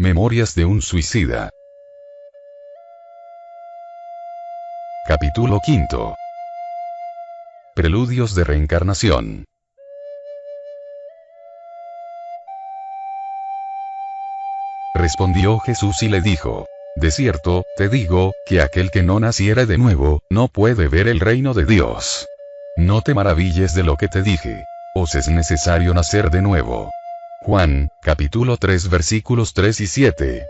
Memorias de un suicida. Capítulo 5. Preludios de reencarnación. Respondió Jesús y le dijo: de cierto, te digo, que aquel que no naciere de nuevo, no puede ver el reino de Dios. No te maravilles de lo que te dije. Os es necesario nacer de nuevo. Juan, capítulo 3 versículos 3 y 7.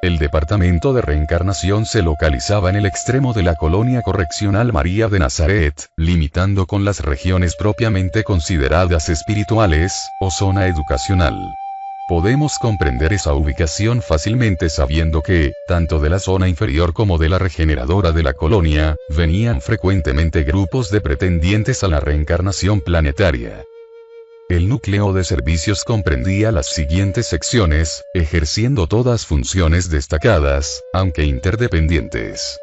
El departamento de reencarnación se localizaba en el extremo de la colonia correccional María de Nazaret, limitando con las regiones propiamente consideradas espirituales, o zona educacional. Podemos comprender esa ubicación fácilmente sabiendo que, tanto de la zona inferior como de la regeneradora de la colonia, venían frecuentemente grupos de pretendientes a la reencarnación planetaria. El núcleo de servicios comprendía las siguientes secciones, ejerciendo todas funciones destacadas, aunque interdependientes.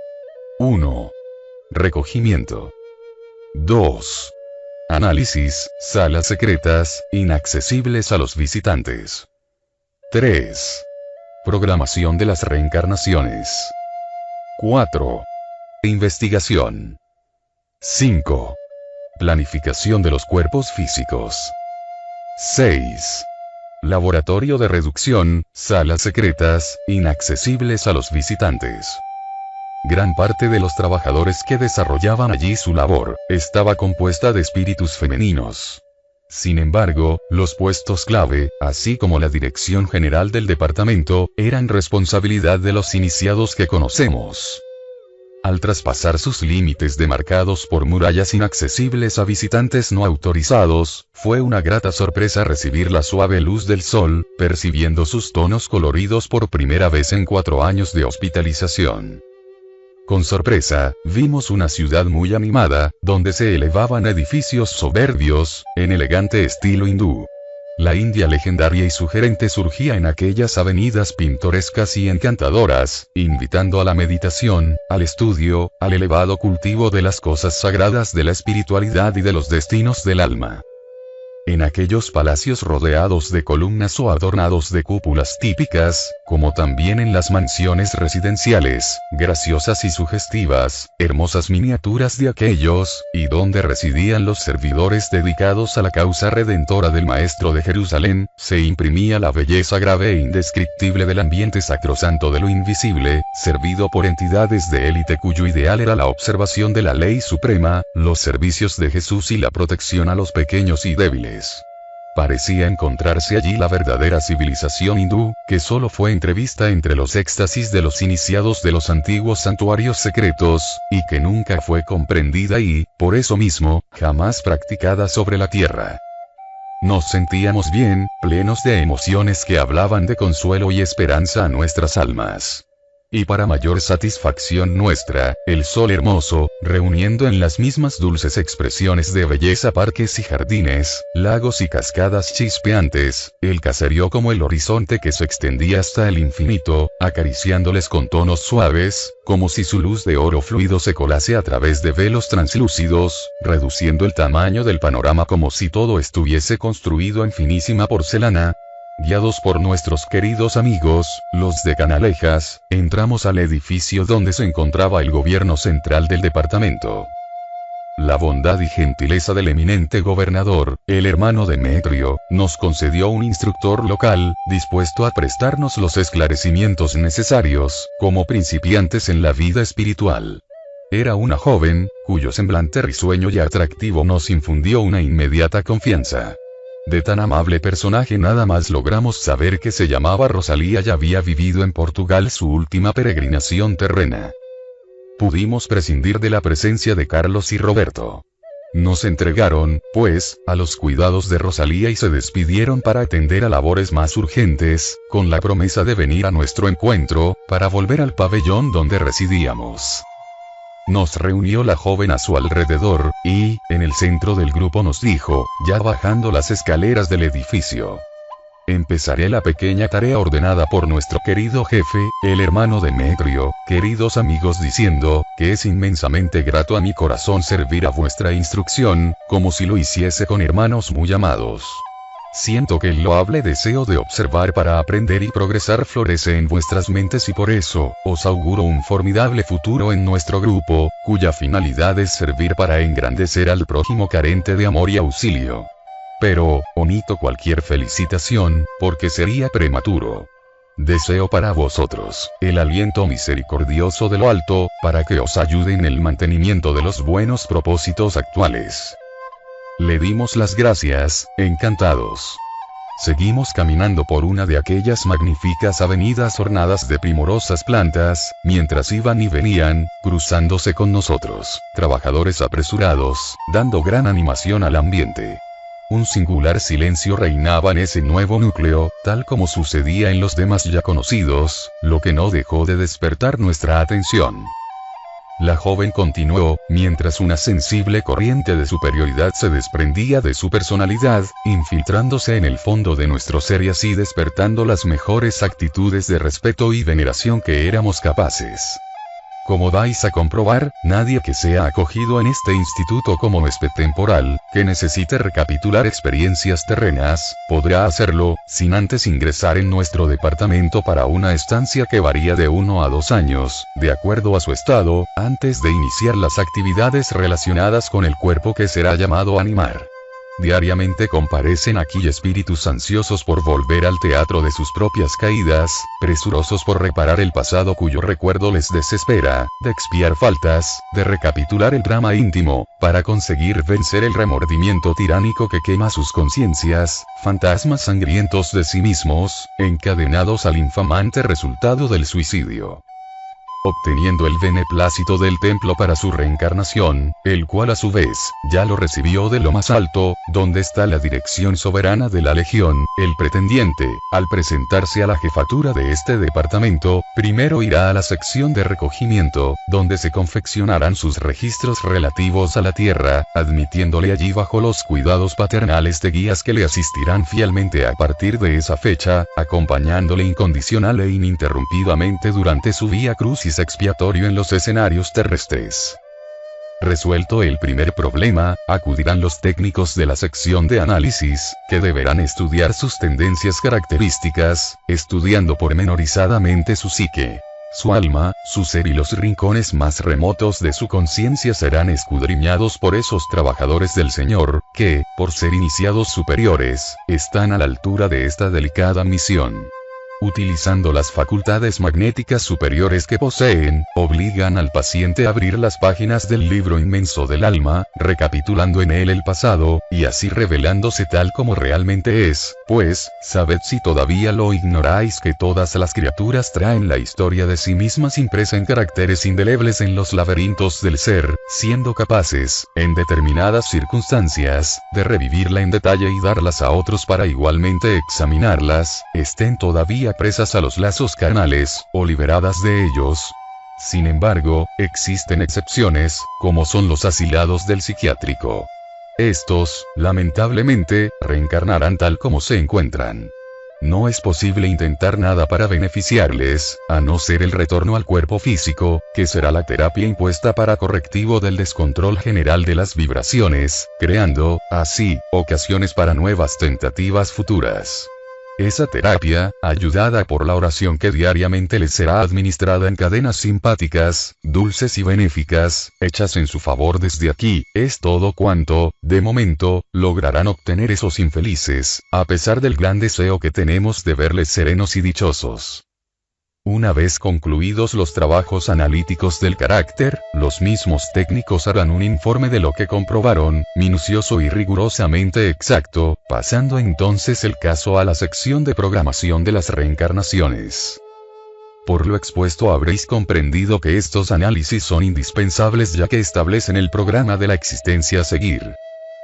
1. Recogimiento. 2. Análisis, salas secretas, inaccesibles a los visitantes. 3. Programación de las reencarnaciones. 4. Investigación. 5. Planificación de los cuerpos físicos. 6. Laboratorio de reducción, salas secretas, inaccesibles a los visitantes. Gran parte de los trabajadores que desarrollaban allí su labor, estaba compuesta de espíritus femeninos. Sin embargo, los puestos clave, así como la dirección general del departamento, eran responsabilidad de los iniciados que conocemos. Al traspasar sus límites demarcados por murallas inaccesibles a visitantes no autorizados, fue una grata sorpresa recibir la suave luz del sol, percibiendo sus tonos coloridos por primera vez en 4 años de hospitalización. Con sorpresa, vimos una ciudad muy animada, donde se elevaban edificios soberbios, en elegante estilo hindú. La India legendaria y sugerente surgía en aquellas avenidas pintorescas y encantadoras, invitando a la meditación, al estudio, al elevado cultivo de las cosas sagradas de la espiritualidad y de los destinos del alma. En aquellos palacios rodeados de columnas o adornados de cúpulas típicas, como también en las mansiones residenciales, graciosas y sugestivas, hermosas miniaturas de aquellos, y donde residían los servidores dedicados a la causa redentora del Maestro de Jerusalén, se imprimía la belleza grave e indescriptible del ambiente sacrosanto de lo invisible, servido por entidades de élite cuyo ideal era la observación de la ley suprema, los servicios de Jesús y la protección a los pequeños y débiles. Parecía encontrarse allí la verdadera civilización hindú, que solo fue entrevista entre los éxtasis de los iniciados de los antiguos santuarios secretos, y que nunca fue comprendida y, por eso mismo, jamás practicada sobre la tierra. Nos sentíamos bien, plenos de emociones que hablaban de consuelo y esperanza a nuestras almas. Y para mayor satisfacción nuestra, el sol hermoso, reuniendo en las mismas dulces expresiones de belleza parques y jardines, lagos y cascadas chispeantes, el caserío como el horizonte que se extendía hasta el infinito, acariciándoles con tonos suaves, como si su luz de oro fluido se colase a través de velos translúcidos, reduciendo el tamaño del panorama como si todo estuviese construido en finísima porcelana. Guiados por nuestros queridos amigos, los de Canalejas, entramos al edificio donde se encontraba el gobierno central del departamento. La bondad y gentileza del eminente gobernador, el hermano Demetrio, nos concedió un instructor local, dispuesto a prestarnos los esclarecimientos necesarios, como principiantes en la vida espiritual. Era una joven, cuyo semblante risueño y atractivo nos infundió una inmediata confianza. De tan amable personaje nada más logramos saber que se llamaba Rosalía y había vivido en Portugal su última peregrinación terrena. Pudimos prescindir de la presencia de Carlos y Roberto. Nos entregaron, pues, a los cuidados de Rosalía y se despidieron para atender a labores más urgentes, con la promesa de venir a nuestro encuentro, para volver al pabellón donde residíamos. Nos reunió la joven a su alrededor, y, en el centro del grupo nos dijo, ya bajando las escaleras del edificio: empezaré la pequeña tarea ordenada por nuestro querido jefe, el hermano Demetrio, queridos amigos, diciendo, que es inmensamente grato a mi corazón servir a vuestra instrucción, como si lo hiciese con hermanos muy amados. Siento que el loable deseo de observar para aprender y progresar florece en vuestras mentes y por eso, os auguro un formidable futuro en nuestro grupo, cuya finalidad es servir para engrandecer al prójimo carente de amor y auxilio. Pero, omito cualquier felicitación, porque sería prematuro. Deseo para vosotros el aliento misericordioso de lo alto, para que os ayude en el mantenimiento de los buenos propósitos actuales. Le dimos las gracias, encantados. Seguimos caminando por una de aquellas magníficas avenidas ornadas de primorosas plantas, mientras iban y venían, cruzándose con nosotros, trabajadores apresurados, dando gran animación al ambiente. Un singular silencio reinaba en ese nuevo núcleo, tal como sucedía en los demás ya conocidos, lo que no dejó de despertar nuestra atención. La joven continuó, mientras una sensible corriente de superioridad se desprendía de su personalidad, infiltrándose en el fondo de nuestro ser y así despertando las mejores actitudes de respeto y veneración que éramos capaces. Como dais a comprobar, nadie que sea acogido en este instituto como huésped temporal, que necesite recapitular experiencias terrenas, podrá hacerlo, sin antes ingresar en nuestro departamento para una estancia que varía de 1 a 2 años, de acuerdo a su estado, antes de iniciar las actividades relacionadas con el cuerpo que será llamado a animar. Diariamente comparecen aquí espíritus ansiosos por volver al teatro de sus propias caídas, presurosos por reparar el pasado cuyo recuerdo les desespera, de expiar faltas, de recapitular el drama íntimo, para conseguir vencer el remordimiento tiránico que quema sus conciencias, fantasmas sangrientos de sí mismos, encadenados al infamante resultado del suicidio. Obteniendo el beneplácito del templo para su reencarnación, el cual a su vez, ya lo recibió de lo más alto, donde está la dirección soberana de la legión, el pretendiente, al presentarse a la jefatura de este departamento, primero irá a la sección de recogimiento, donde se confeccionarán sus registros relativos a la tierra, admitiéndole allí bajo los cuidados paternales de guías que le asistirán fielmente a partir de esa fecha, acompañándole incondicional e ininterrumpidamente durante su vía crucis expiatorio en los escenarios terrestres. Resuelto el primer problema, acudirán los técnicos de la sección de análisis, que deberán estudiar sus tendencias características, estudiando pormenorizadamente su psique. Su alma, su ser y los rincones más remotos de su conciencia serán escudriñados por esos trabajadores del Señor, que, por ser iniciados superiores, están a la altura de esta delicada misión. Utilizando las facultades magnéticas superiores que poseen, obligan al paciente a abrir las páginas del libro inmenso del alma, recapitulando en él el pasado, y así revelándose tal como realmente es, pues, sabed si todavía lo ignoráis que todas las criaturas traen la historia de sí mismas impresa en caracteres indelebles en los laberintos del ser, siendo capaces, en determinadas circunstancias, de revivirla en detalle y darlas a otros para igualmente examinarlas, estén todavía presas a los lazos carnales, o liberadas de ellos. Sin embargo, existen excepciones, como son los asilados del psiquiátrico. Estos, lamentablemente, reencarnarán tal como se encuentran. No es posible intentar nada para beneficiarles, a no ser el retorno al cuerpo físico, que será la terapia impuesta para correctivo del descontrol general de las vibraciones, creando, así, ocasiones para nuevas tentativas futuras. Esa terapia, ayudada por la oración que diariamente les será administrada en cadenas simpáticas, dulces y benéficas, hechas en su favor desde aquí, es todo cuanto, de momento, lograrán obtener esos infelices, a pesar del gran deseo que tenemos de verles serenos y dichosos. Una vez concluidos los trabajos analíticos del carácter, los mismos técnicos harán un informe de lo que comprobaron, minucioso y rigurosamente exacto, pasando entonces el caso a la sección de programación de las reencarnaciones. Por lo expuesto habréis comprendido que estos análisis son indispensables ya que establecen el programa de la existencia a seguir.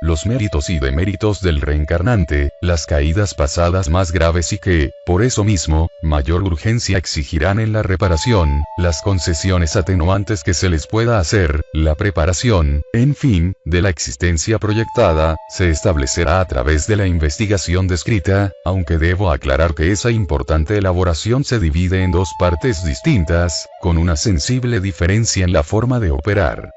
Los méritos y deméritos del reencarnante, las caídas pasadas más graves y que, por eso mismo, mayor urgencia exigirán en la reparación, las concesiones atenuantes que se les pueda hacer, la preparación, en fin, de la existencia proyectada, se establecerá a través de la investigación descrita, aunque debo aclarar que esa importante elaboración se divide en dos partes distintas, con una sensible diferencia en la forma de operar.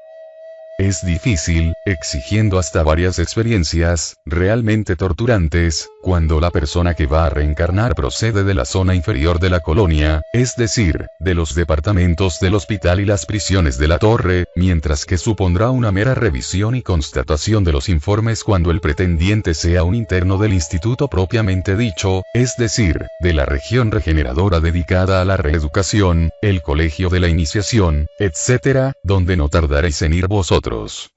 Es difícil, exigiendo hasta varias experiencias, realmente torturantes, cuando la persona que va a reencarnar procede de la zona inferior de la colonia, es decir, de los departamentos del hospital y las prisiones de la torre, mientras que supondrá una mera revisión y constatación de los informes cuando el pretendiente sea un interno del instituto propiamente dicho, es decir, de la región regeneradora dedicada a la reeducación, el colegio de la iniciación, etc., donde no tardaréis en ir vosotros.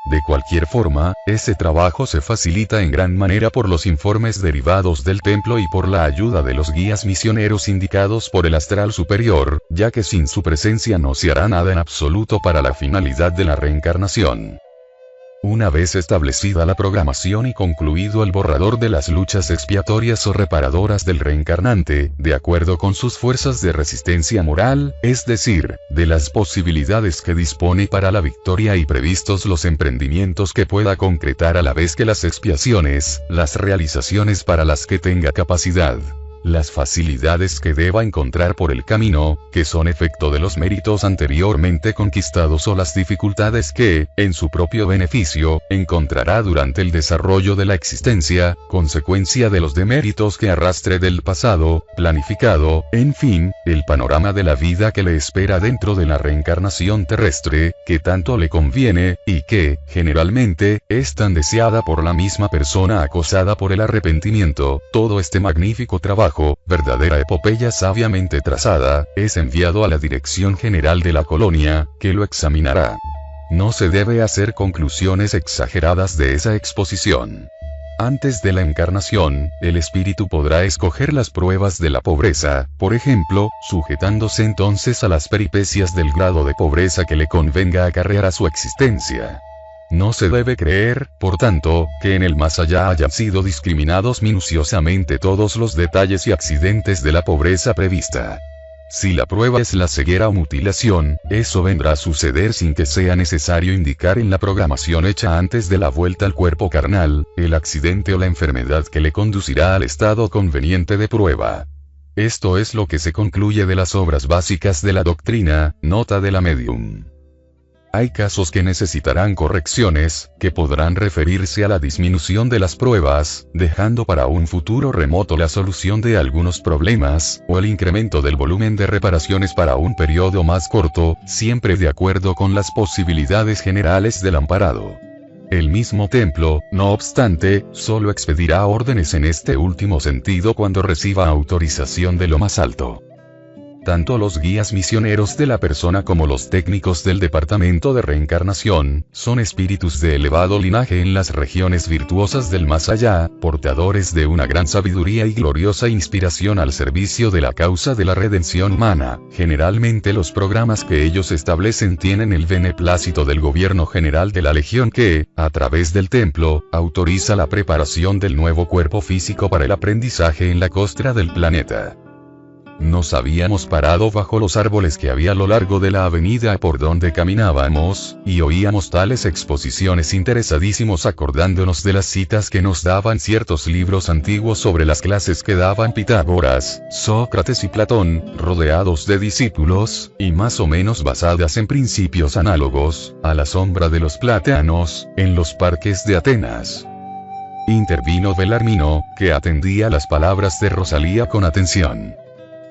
De cualquier forma, ese trabajo se facilita en gran manera por los informes derivados del templo y por la ayuda de los guías misioneros indicados por el astral superior, ya que sin su presencia no se hará nada en absoluto para la finalidad de la reencarnación. Una vez establecida la programación y concluido el borrador de las luchas expiatorias o reparadoras del reencarnante, de acuerdo con sus fuerzas de resistencia moral, es decir, de las posibilidades que dispone para la victoria y previstos los emprendimientos que pueda concretar a la vez que las expiaciones, las realizaciones para las que tenga capacidad, las facilidades que deba encontrar por el camino, que son efecto de los méritos anteriormente conquistados o las dificultades que, en su propio beneficio, encontrará durante el desarrollo de la existencia, consecuencia de los deméritos que arrastre del pasado, planificado, en fin, el panorama de la vida que le espera dentro de la reencarnación terrestre, que tanto le conviene, y que, generalmente, es tan deseada por la misma persona acosada por el arrepentimiento. Todo este magnífico trabajo, verdadera epopeya sabiamente trazada, es enviado a la Dirección General de la Colonia, que lo examinará. No se debe hacer conclusiones exageradas de esa exposición. Antes de la encarnación, el espíritu podrá escoger las pruebas de la pobreza, por ejemplo, sujetándose entonces a las peripecias del grado de pobreza que le convenga acarrear a su existencia. No se debe creer, por tanto, que en el más allá hayan sido discriminados minuciosamente todos los detalles y accidentes de la pobreza prevista. Si la prueba es la ceguera o mutilación, eso vendrá a suceder sin que sea necesario indicar en la programación hecha antes de la vuelta al cuerpo carnal, el accidente o la enfermedad que le conducirá al estado conveniente de prueba. Esto es lo que se concluye de las obras básicas de la doctrina, nota de la medium. Hay casos que necesitarán correcciones, que podrán referirse a la disminución de las pruebas, dejando para un futuro remoto la solución de algunos problemas, o el incremento del volumen de reparaciones para un periodo más corto, siempre de acuerdo con las posibilidades generales del amparado. El mismo templo, no obstante, solo expedirá órdenes en este último sentido cuando reciba autorización de lo más alto. Tanto los guías misioneros de la persona como los técnicos del departamento de reencarnación, son espíritus de elevado linaje en las regiones virtuosas del más allá, portadores de una gran sabiduría y gloriosa inspiración al servicio de la causa de la redención humana. Generalmente los programas que ellos establecen tienen el beneplácito del gobierno general de la Legión que, a través del templo, autoriza la preparación del nuevo cuerpo físico para el aprendizaje en la costra del planeta. Nos habíamos parado bajo los árboles que había a lo largo de la avenida por donde caminábamos, y oíamos tales exposiciones interesadísimos acordándonos de las citas que nos daban ciertos libros antiguos sobre las clases que daban Pitágoras, Sócrates y Platón, rodeados de discípulos, y más o menos basadas en principios análogos, a la sombra de los plateanos, en los parques de Atenas. Intervino Belarmino, que atendía las palabras de Rosalía con atención.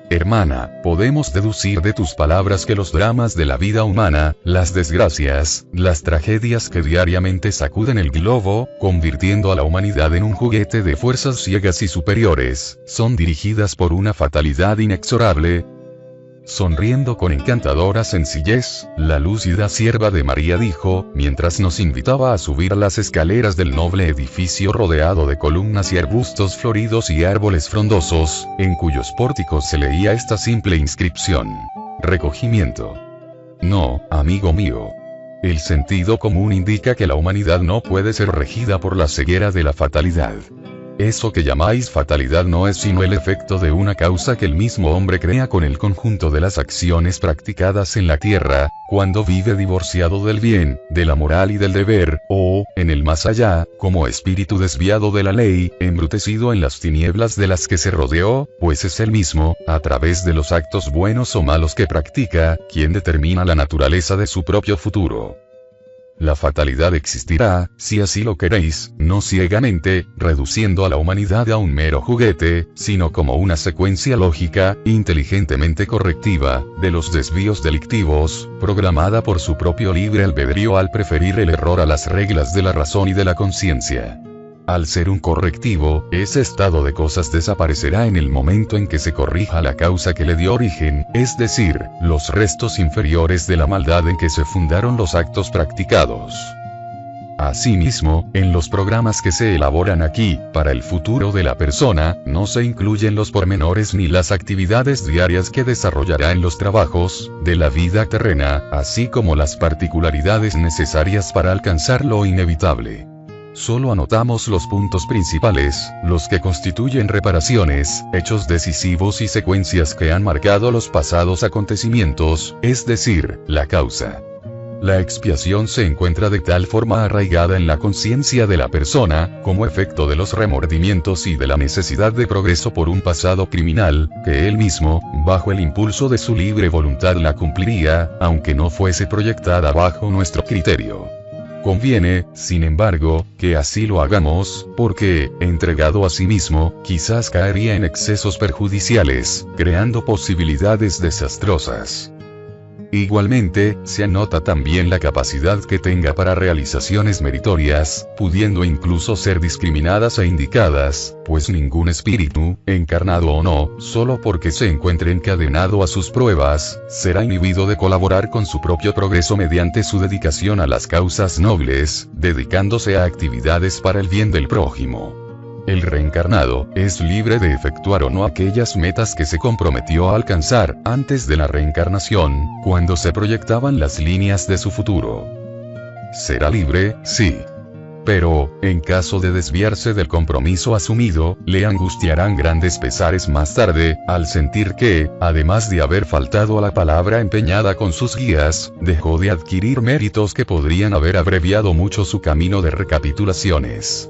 Hermana, podemos deducir de tus palabras que los dramas de la vida humana, las desgracias, las tragedias que diariamente sacuden el globo, convirtiendo a la humanidad en un juguete de fuerzas ciegas y superiores, son dirigidas por una fatalidad inexorable. Sonriendo con encantadora sencillez, la lúcida sierva de María dijo, mientras nos invitaba a subir las escaleras del noble edificio rodeado de columnas y arbustos floridos y árboles frondosos, en cuyos pórticos se leía esta simple inscripción: recogimiento. No, amigo mío. El sentido común indica que la humanidad no puede ser regida por la ceguera de la fatalidad. Eso que llamáis fatalidad no es sino el efecto de una causa que el mismo hombre crea con el conjunto de las acciones practicadas en la tierra, cuando vive divorciado del bien, de la moral y del deber, o, en el más allá, como espíritu desviado de la ley, embrutecido en las tinieblas de las que se rodeó, pues es él mismo, a través de los actos buenos o malos que practica, quien determina la naturaleza de su propio futuro. La fatalidad existirá, si así lo queréis, no ciegamente, reduciendo a la humanidad a un mero juguete, sino como una secuencia lógica, inteligentemente correctiva, de los desvíos delictivos, programada por su propio libre albedrío al preferir el error a las reglas de la razón y de la conciencia. Al ser un correctivo, ese estado de cosas desaparecerá en el momento en que se corrija la causa que le dio origen, es decir, los restos inferiores de la maldad en que se fundaron los actos practicados. Asimismo, en los programas que se elaboran aquí, para el futuro de la persona, no se incluyen los pormenores ni las actividades diarias que desarrollará en los trabajos de la vida terrena, así como las particularidades necesarias para alcanzar lo inevitable. Solo anotamos los puntos principales, los que constituyen reparaciones, hechos decisivos y secuencias que han marcado los pasados acontecimientos, es decir, la causa. La expiación se encuentra de tal forma arraigada en la conciencia de la persona, como efecto de los remordimientos y de la necesidad de progreso por un pasado criminal, que él mismo, bajo el impulso de su libre voluntad la cumpliría, aunque no fuese proyectada bajo nuestro criterio. Conviene, sin embargo, que así lo hagamos, porque, entregado a sí mismo, quizás caería en excesos perjudiciales, creando posibilidades desastrosas. Igualmente, se anota también la capacidad que tenga para realizaciones meritorias, pudiendo incluso ser discriminadas e indicadas, pues ningún espíritu, encarnado o no, solo porque se encuentre encadenado a sus pruebas, será inhibido de colaborar con su propio progreso mediante su dedicación a las causas nobles, dedicándose a actividades para el bien del prójimo. El reencarnado es libre de efectuar o no aquellas metas que se comprometió a alcanzar antes de la reencarnación, cuando se proyectaban las líneas de su futuro. Será libre, sí. Pero, en caso de desviarse del compromiso asumido, le angustiarán grandes pesares más tarde, al sentir que, además de haber faltado a la palabra empeñada con sus guías, dejó de adquirir méritos que podrían haber abreviado mucho su camino de recapitulaciones.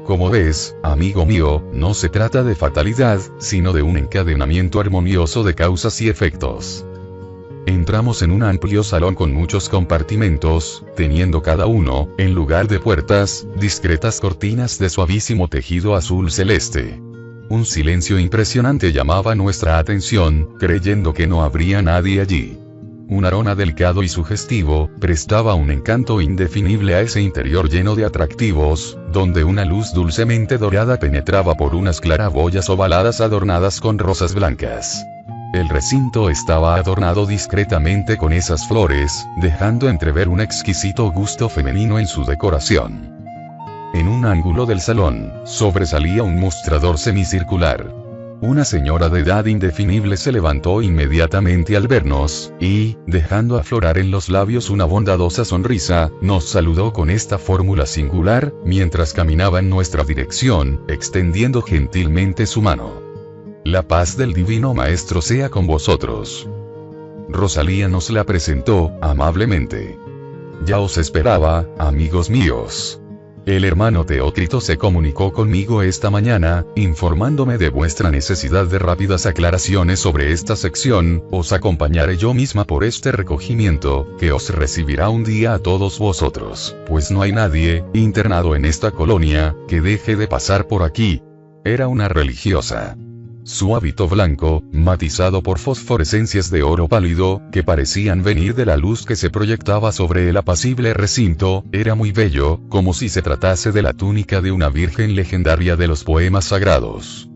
Como ves, amigo mío, no se trata de fatalidad, sino de un encadenamiento armonioso de causas y efectos. Entramos en un amplio salón con muchos compartimentos, teniendo cada uno, en lugar de puertas, discretas cortinas de suavísimo tejido azul celeste. Un silencio impresionante llamaba nuestra atención, creyendo que no habría nadie allí. Un aroma delicado y sugestivo, prestaba un encanto indefinible a ese interior lleno de atractivos, donde una luz dulcemente dorada penetraba por unas claraboyas ovaladas adornadas con rosas blancas. El recinto estaba adornado discretamente con esas flores, dejando entrever un exquisito gusto femenino en su decoración. En un ángulo del salón, sobresalía un mostrador semicircular. Una señora de edad indefinible se levantó inmediatamente al vernos, y, dejando aflorar en los labios una bondadosa sonrisa, nos saludó con esta fórmula singular, mientras caminaba en nuestra dirección, extendiendo gentilmente su mano. La paz del Divino Maestro sea con vosotros. Rosalía nos la presentó, amablemente. Ya os esperaba, amigos míos. El hermano Teócrito se comunicó conmigo esta mañana, informándome de vuestra necesidad de rápidas aclaraciones sobre esta sección. Os acompañaré yo misma por este recogimiento, que os recibirá un día a todos vosotros, pues no hay nadie, internado en esta colonia, que deje de pasar por aquí. Era una religiosa. Su hábito blanco, matizado por fosforescencias de oro pálido, que parecían venir de la luz que se proyectaba sobre el apacible recinto, era muy bello, como si se tratase de la túnica de una virgen legendaria de los poemas sagrados.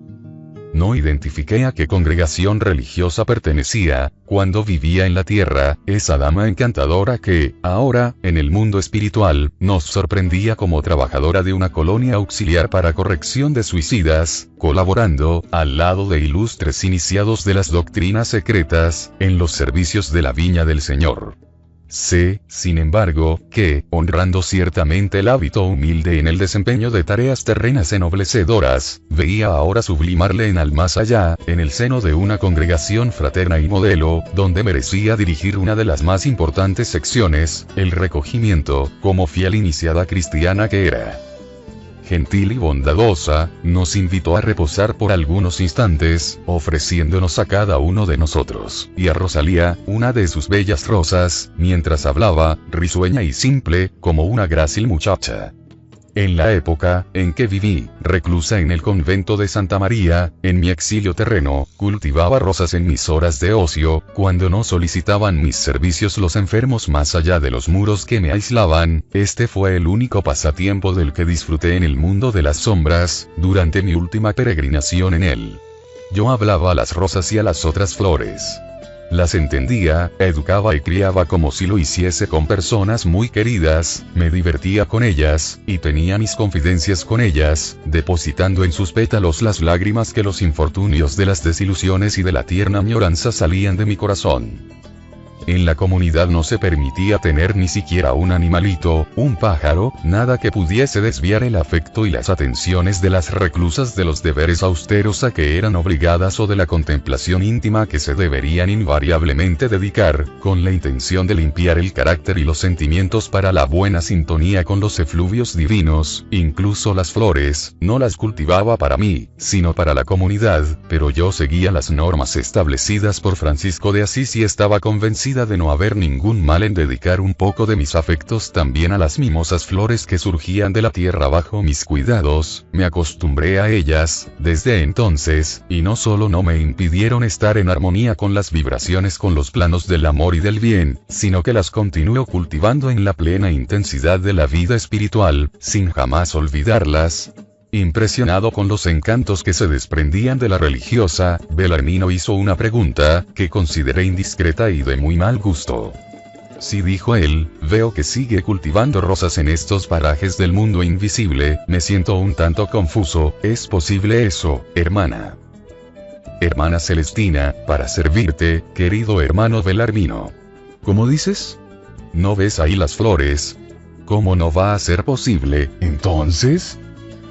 No identifiqué a qué congregación religiosa pertenecía, cuando vivía en la tierra, esa dama encantadora que, ahora, en el mundo espiritual, nos sorprendía como trabajadora de una colonia auxiliar para corrección de suicidas, colaborando, al lado de ilustres iniciados de las doctrinas secretas, en los servicios de la viña del Señor. Sé, sin embargo, que, honrando ciertamente el hábito humilde en el desempeño de tareas terrenas ennoblecedoras, veía ahora sublimarle en al más allá, en el seno de una congregación fraterna y modelo, donde merecía dirigir una de las más importantes secciones, el recogimiento, como fiel iniciada cristiana que era. gentil y bondadosa, nos invitó a reposar por algunos instantes, ofreciéndonos a cada uno de nosotros, y a Rosalía, una de sus bellas rosas, mientras hablaba, risueña y simple, como una grácil muchacha. En la época en que viví, reclusa en el convento de Santa María, en mi exilio terreno, cultivaba rosas en mis horas de ocio, cuando no solicitaban mis servicios los enfermos más allá de los muros que me aislaban. Este fue el único pasatiempo del que disfruté en el mundo de las sombras, durante mi última peregrinación en él. Yo hablaba a las rosas y a las otras flores. Las entendía, educaba y criaba como si lo hiciese con personas muy queridas, me divertía con ellas, y tenía mis confidencias con ellas, depositando en sus pétalos las lágrimas que los infortunios de las desilusiones y de la tierna añoranza salían de mi corazón. En la comunidad no se permitía tener ni siquiera un animalito, un pájaro, nada que pudiese desviar el afecto y las atenciones de las reclusas de los deberes austeros a que eran obligadas o de la contemplación íntima que se deberían invariablemente dedicar, con la intención de limpiar el carácter y los sentimientos para la buena sintonía con los efluvios divinos. Incluso las flores, no las cultivaba para mí, sino para la comunidad, pero yo seguía las normas establecidas por Francisco de Asís y estaba convencida de no haber ningún mal en dedicar un poco de mis afectos también a las mimosas flores que surgían de la tierra bajo mis cuidados. Me acostumbré a ellas, desde entonces, y no solo no me impidieron estar en armonía con las vibraciones con los planos del amor y del bien, sino que las continúo cultivando en la plena intensidad de la vida espiritual, sin jamás olvidarlas. Impresionado con los encantos que se desprendían de la religiosa, Belarmino hizo una pregunta, que consideré indiscreta y de muy mal gusto. Sí, dijo él, veo que sigue cultivando rosas en estos parajes del mundo invisible, me siento un tanto confuso, ¿es posible eso, hermana? Hermana Celestina, para servirte, querido hermano Belarmino. ¿Cómo dices? ¿No ves ahí las flores? ¿Cómo no va a ser posible, entonces?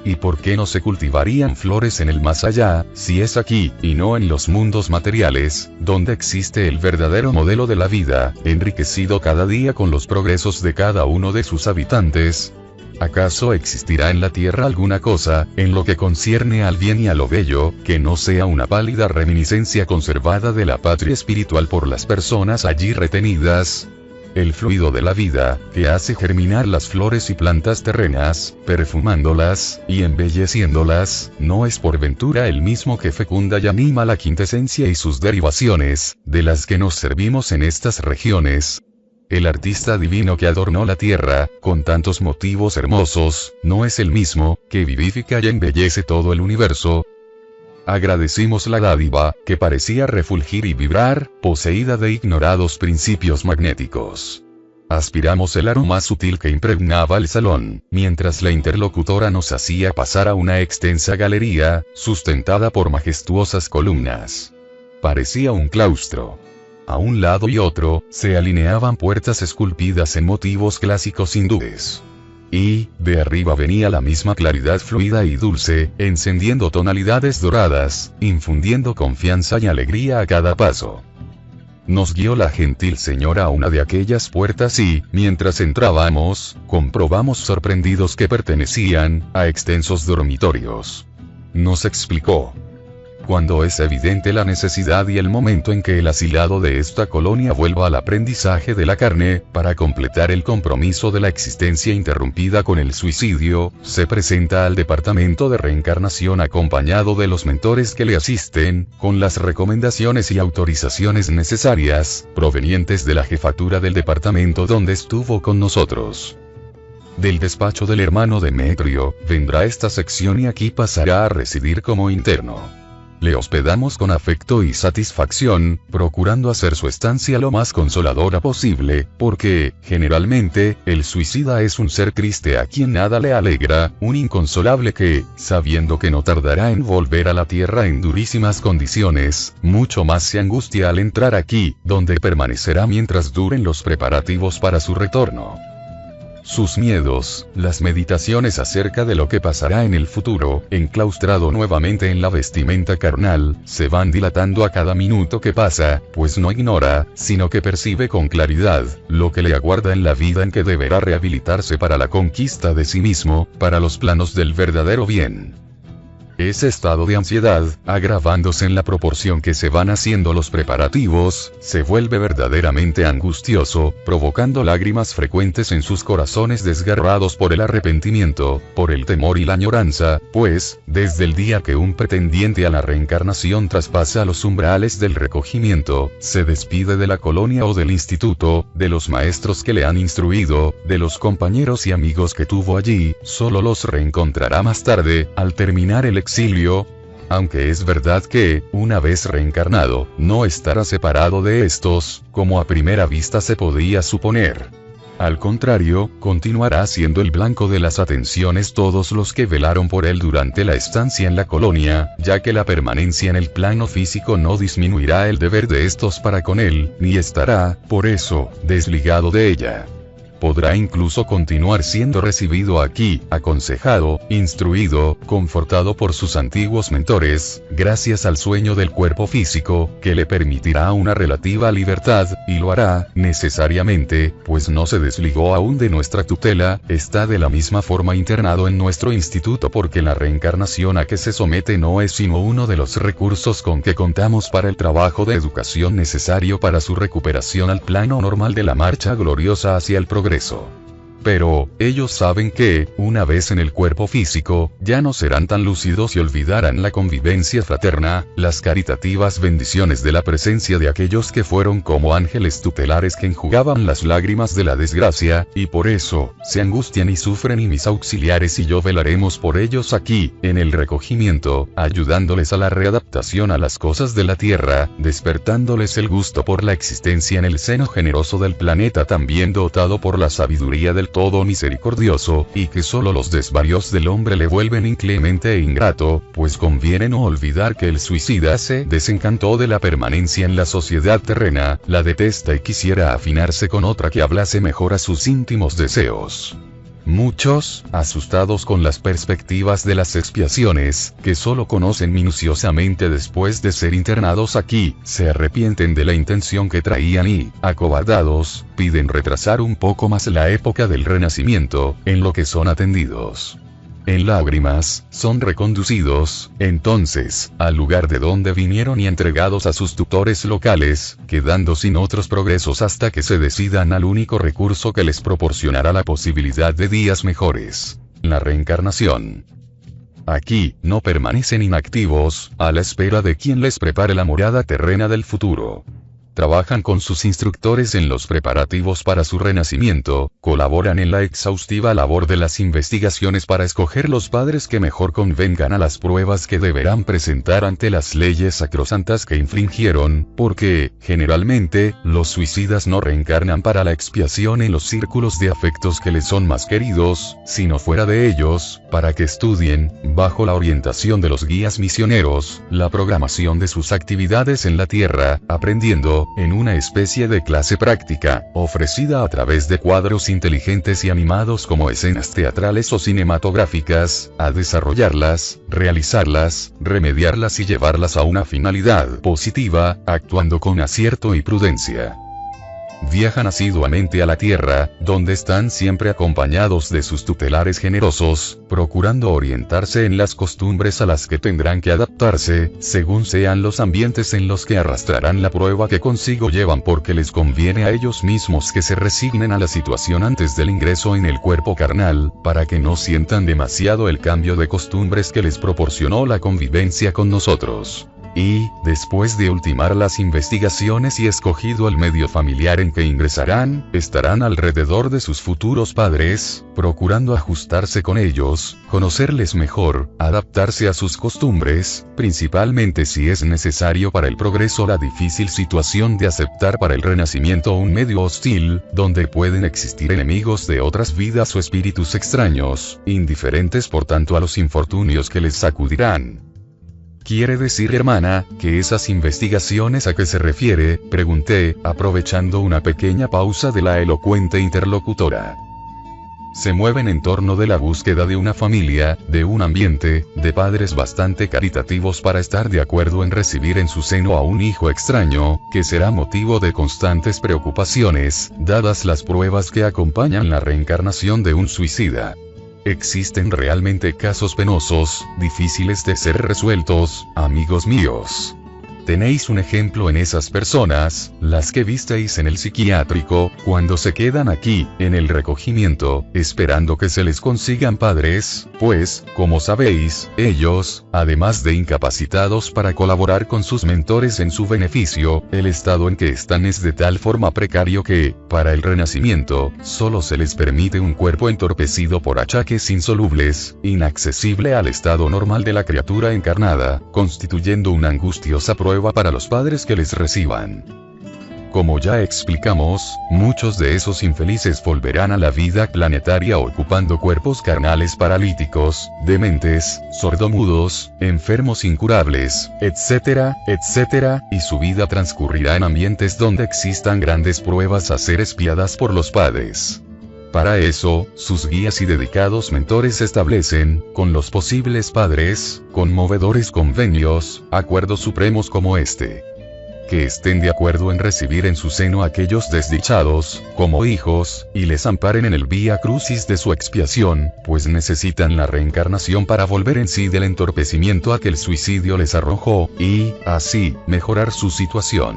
¿Y por qué no se cultivarían flores en el más allá, si es aquí, y no en los mundos materiales, donde existe el verdadero modelo de la vida, enriquecido cada día con los progresos de cada uno de sus habitantes? ¿Acaso existirá en la tierra alguna cosa, en lo que concierne al bien y a lo bello, que no sea una pálida reminiscencia conservada de la patria espiritual por las personas allí retenidas? El fluido de la vida, que hace germinar las flores y plantas terrenas, perfumándolas, y embelleciéndolas, ¿no es por ventura el mismo que fecunda y anima la quintesencia y sus derivaciones, de las que nos servimos en estas regiones? El artista divino que adornó la tierra, con tantos motivos hermosos, ¿no es el mismo, que vivifica y embellece todo el universo? Agradecimos la dádiva, que parecía refulgir y vibrar, poseída de ignorados principios magnéticos. Aspiramos el aroma sutil que impregnaba el salón, mientras la interlocutora nos hacía pasar a una extensa galería, sustentada por majestuosas columnas. Parecía un claustro. A un lado y otro, se alineaban puertas esculpidas en motivos clásicos hindúes. Y, de arriba venía la misma claridad fluida y dulce, encendiendo tonalidades doradas, infundiendo confianza y alegría a cada paso. Nos guió la gentil señora a una de aquellas puertas y, mientras entrábamos, comprobamos sorprendidos que pertenecían a extensos dormitorios. Nos explicó. Cuando es evidente la necesidad y el momento en que el asilado de esta colonia vuelva al aprendizaje de la carne, para completar el compromiso de la existencia interrumpida con el suicidio, se presenta al departamento de reencarnación acompañado de los mentores que le asisten, con las recomendaciones y autorizaciones necesarias, provenientes de la jefatura del departamento donde estuvo con nosotros. Del despacho del hermano Demetrio, vendrá esta sección y aquí pasará a residir como interno. Le hospedamos con afecto y satisfacción, procurando hacer su estancia lo más consoladora posible, porque, generalmente, el suicida es un ser triste a quien nada le alegra, un inconsolable que, sabiendo que no tardará en volver a la tierra en durísimas condiciones, mucho más se angustia al entrar aquí, donde permanecerá mientras duren los preparativos para su retorno. sus miedos, las meditaciones acerca de lo que pasará en el futuro, enclaustrado nuevamente en la vestimenta carnal, se van dilatando a cada minuto que pasa, pues no ignora, sino que percibe con claridad, lo que le aguarda en la vida en que deberá rehabilitarse para la conquista de sí mismo, para los planos del verdadero bien. Ese estado de ansiedad, agravándose en la proporción que se van haciendo los preparativos, se vuelve verdaderamente angustioso, provocando lágrimas frecuentes en sus corazones desgarrados por el arrepentimiento, por el temor y la añoranza, pues, desde el día que un pretendiente a la reencarnación traspasa los umbrales del recogimiento, se despide de la colonia o del instituto, de los maestros que le han instruido, de los compañeros y amigos que tuvo allí, solo los reencontrará más tarde, al terminar el exilio, aunque es verdad que, una vez reencarnado, no estará separado de estos, como a primera vista se podría suponer. Al contrario, continuará siendo el blanco de las atenciones todos los que velaron por él durante la estancia en la colonia, ya que la permanencia en el plano físico no disminuirá el deber de estos para con él, ni estará, por eso, desligado de ella. Podrá incluso continuar siendo recibido aquí, aconsejado, instruido, confortado por sus antiguos mentores, gracias al sueño del cuerpo físico, que le permitirá una relativa libertad, y lo hará, necesariamente, pues no se desligó aún de nuestra tutela, está de la misma forma internado en nuestro instituto porque la reencarnación a que se somete no es sino uno de los recursos con que contamos para el trabajo de educación necesario para su recuperación al plano normal de la marcha gloriosa hacia el progreso. Pero, ellos saben que, una vez en el cuerpo físico, ya no serán tan lúcidos y olvidarán la convivencia fraterna, las caritativas bendiciones de la presencia de aquellos que fueron como ángeles tutelares que enjugaban las lágrimas de la desgracia, y por eso, se angustian y sufren y mis auxiliares y yo velaremos por ellos aquí, en el recogimiento, ayudándoles a la readaptación a las cosas de la tierra, despertándoles el gusto por la existencia en el seno generoso del planeta también dotado por la sabiduría del todo misericordioso, y que solo los desvaríos del hombre le vuelven inclemente e ingrato, pues conviene no olvidar que el suicida se desencantó de la permanencia en la sociedad terrena, la detesta y quisiera afinarse con otra que hablase mejor a sus íntimos deseos. Muchos, asustados con las perspectivas de las expiaciones, que solo conocen minuciosamente después de ser internados aquí, se arrepienten de la intención que traían y, acobardados, piden retrasar un poco más la época del renacimiento, en lo que son atendidos. En lágrimas, son reconducidos, entonces, al lugar de donde vinieron y entregados a sus tutores locales, quedando sin otros progresos hasta que se decidan al único recurso que les proporcionará la posibilidad de días mejores: la reencarnación. Aquí, no permanecen inactivos, a la espera de quien les prepare la morada terrena del futuro. Trabajan con sus instructores en los preparativos para su renacimiento, colaboran en la exhaustiva labor de las investigaciones para escoger los padres que mejor convengan a las pruebas que deberán presentar ante las leyes sacrosantas que infringieron, porque, generalmente, los suicidas no reencarnan para la expiación en los círculos de afectos que les son más queridos, sino fuera de ellos, para que estudien, bajo la orientación de los guías misioneros, la programación de sus actividades en la tierra, aprendiendo, en una especie de clase práctica, ofrecida a través de cuadros inteligentes y animados como escenas teatrales o cinematográficas, a desarrollarlas, realizarlas, remediarlas y llevarlas a una finalidad positiva, actuando con acierto y prudencia. Viajan asiduamente a la tierra, donde están siempre acompañados de sus tutelares generosos, procurando orientarse en las costumbres a las que tendrán que adaptarse, según sean los ambientes en los que arrastrarán la prueba que consigo llevan, porque les conviene a ellos mismos que se resignen a la situación antes del ingreso en el cuerpo carnal, para que no sientan demasiado el cambio de costumbres que les proporcionó la convivencia con nosotros. Y, después de ultimar las investigaciones y escogido el medio familiar en que ingresarán, estarán alrededor de sus futuros padres, procurando ajustarse con ellos, conocerles mejor, adaptarse a sus costumbres, principalmente si es necesario para el progreso la difícil situación de aceptar para el renacimiento un medio hostil, donde pueden existir enemigos de otras vidas o espíritus extraños, indiferentes por tanto a los infortunios que les sacudirán. ¿Quiere decir, hermana, que esas investigaciones a que se refiere?, pregunté, aprovechando una pequeña pausa de la elocuente interlocutora. se mueven en torno de la búsqueda de una familia, de un ambiente, de padres bastante caritativos para estar de acuerdo en recibir en su seno a un hijo extraño, que será motivo de constantes preocupaciones, dadas las pruebas que acompañan la reencarnación de un suicida. Existen realmente casos penosos, difíciles de ser resueltos, amigos míos. Tenéis un ejemplo en esas personas, las que visteis en el psiquiátrico, cuando se quedan aquí, en el recogimiento, esperando que se les consigan padres, pues, como sabéis, ellos, además de incapacitados para colaborar con sus mentores en su beneficio, el estado en que están es de tal forma precario que, para el renacimiento, solo se les permite un cuerpo entorpecido por achaques insolubles, inaccesible al estado normal de la criatura encarnada, constituyendo una angustiosa prueba para los padres que les reciban. Como ya explicamos, muchos de esos infelices volverán a la vida planetaria ocupando cuerpos carnales paralíticos, dementes, sordomudos, enfermos incurables, etcétera, etcétera, y su vida transcurrirá en ambientes donde existan grandes pruebas a ser espiadas por los padres. Para eso, sus guías y dedicados mentores establecen, con los posibles padres, conmovedores convenios, acuerdos supremos como este. Que estén de acuerdo en recibir en su seno a aquellos desdichados, como hijos, y les amparen en el vía crucis de su expiación, pues necesitan la reencarnación para volver en sí del entorpecimiento a que el suicidio les arrojó, y, así, mejorar su situación.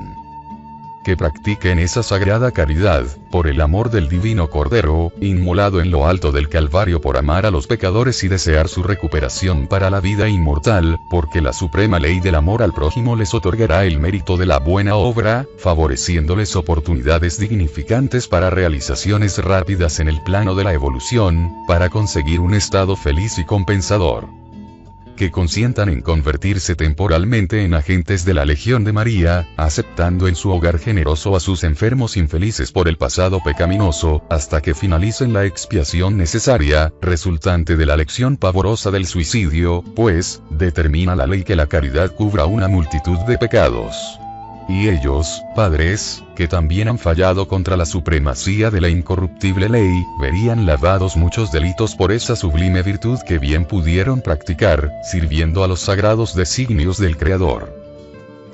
Que practiquen esa sagrada caridad, por el amor del divino Cordero, inmolado en lo alto del Calvario por amar a los pecadores y desear su recuperación para la vida inmortal, porque la suprema ley del amor al prójimo les otorgará el mérito de la buena obra, favoreciéndoles oportunidades dignificantes para realizaciones rápidas en el plano de la evolución, para conseguir un estado feliz y compensador. Que consientan en convertirse temporalmente en agentes de la Legión de María, aceptando en su hogar generoso a sus enfermos infelices por el pasado pecaminoso, hasta que finalicen la expiación necesaria, resultante de la lección pavorosa del suicidio, pues, determina la ley que la caridad cubra una multitud de pecados. Y ellos, padres, que también han fallado contra la supremacía de la incorruptible ley, verían lavados muchos delitos por esa sublime virtud que bien pudieron practicar, sirviendo a los sagrados designios del Creador.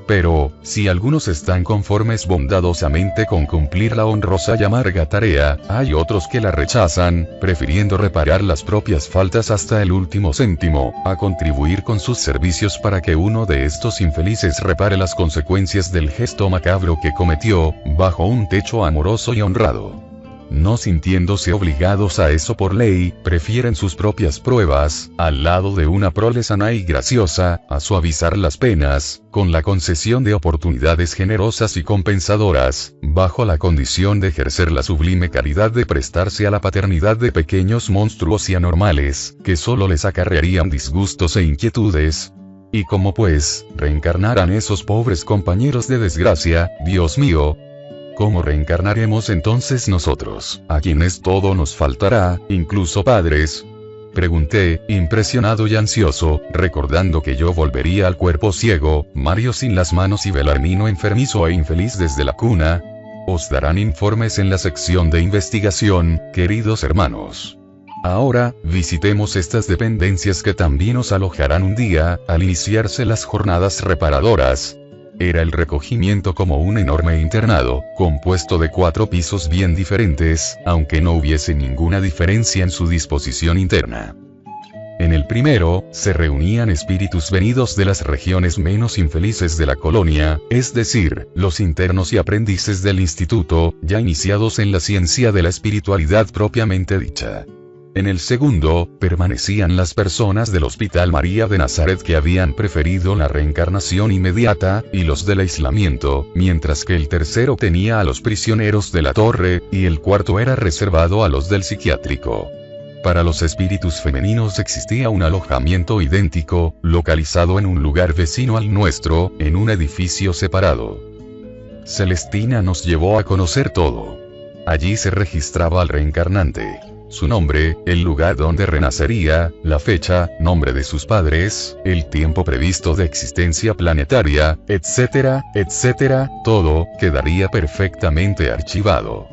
Pero, si algunos están conformes bondadosamente con cumplir la honrosa y amarga tarea, hay otros que la rechazan, prefiriendo reparar las propias faltas hasta el último céntimo, a contribuir con sus servicios para que uno de estos infelices repare las consecuencias del gesto macabro que cometió, bajo un techo amoroso y honrado. No sintiéndose obligados a eso por ley, prefieren sus propias pruebas, al lado de una prole sana y graciosa, a suavizar las penas, con la concesión de oportunidades generosas y compensadoras, bajo la condición de ejercer la sublime caridad de prestarse a la paternidad de pequeños monstruos y anormales, que solo les acarrearían disgustos e inquietudes. Y como pues, reencarnarán esos pobres compañeros de desgracia, Dios mío, ¿cómo reencarnaremos entonces nosotros, a quienes todo nos faltará, incluso padres? Pregunté, impresionado y ansioso, recordando que yo volvería al cuerpo ciego, Mario sin las manos y Belarmino enfermizo e infeliz desde la cuna. Os darán informes en la sección de investigación, queridos hermanos. Ahora, visitemos estas dependencias que también os alojarán un día, al iniciarse las jornadas reparadoras. Era el recogimiento como un enorme internado, compuesto de 4 pisos bien diferentes, aunque no hubiese ninguna diferencia en su disposición interna. En el primero, se reunían espíritus venidos de las regiones menos infelices de la colonia, es decir, los internos y aprendices del instituto, ya iniciados en la ciencia de la espiritualidad propiamente dicha. En el segundo, permanecían las personas del Hospital María de Nazaret que habían preferido la reencarnación inmediata, y los del aislamiento, mientras que el tercero tenía a los prisioneros de la torre, y el cuarto era reservado a los del psiquiátrico. Para los espíritus femeninos existía un alojamiento idéntico, localizado en un lugar vecino al nuestro, en un edificio separado. Celestina nos llevó a conocer todo. Allí se registraba al reencarnante. Su nombre, el lugar donde renacería, la fecha, nombre de sus padres, el tiempo previsto de existencia planetaria, etcétera, etcétera, todo quedaría perfectamente archivado.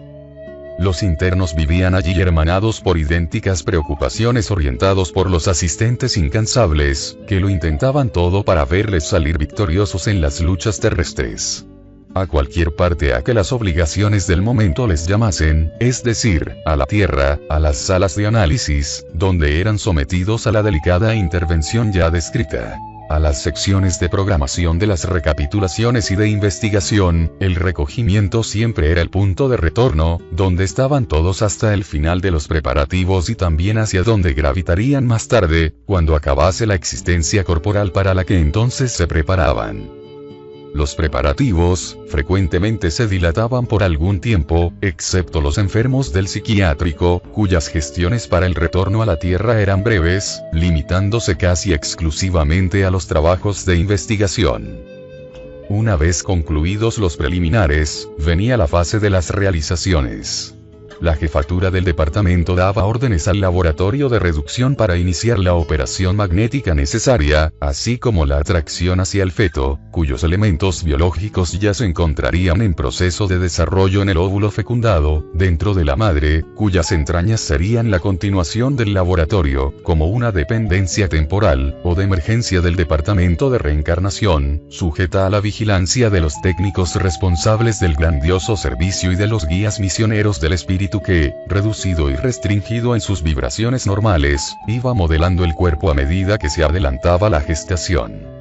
Los internos vivían allí hermanados por idénticas preocupaciones, orientados por los asistentes incansables, que lo intentaban todo para verles salir victoriosos en las luchas terrestres. A cualquier parte a que las obligaciones del momento les llamasen, es decir, a la Tierra, a las salas de análisis, donde eran sometidos a la delicada intervención ya descrita. A las secciones de programación de las recapitulaciones y de investigación, el recogimiento siempre era el punto de retorno, donde estaban todos hasta el final de los preparativos y también hacia donde gravitarían más tarde, cuando acabase la existencia corporal para la que entonces se preparaban. Los preparativos, frecuentemente se dilataban por algún tiempo, excepto los enfermos del psiquiátrico, cuyas gestiones para el retorno a la Tierra eran breves, limitándose casi exclusivamente a los trabajos de investigación. Una vez concluidos los preliminares, venía la fase de las realizaciones. La jefatura del departamento daba órdenes al laboratorio de reducción para iniciar la operación magnética necesaria, así como la atracción hacia el feto, cuyos elementos biológicos ya se encontrarían en proceso de desarrollo en el óvulo fecundado, dentro de la madre, cuyas entrañas serían la continuación del laboratorio, como una dependencia temporal, o de emergencia del departamento de reencarnación, sujeta a la vigilancia de los técnicos responsables del grandioso servicio y de los guías misioneros del espíritu que, reducido y restringido en sus vibraciones normales, iba modelando el cuerpo a medida que se adelantaba la gestación.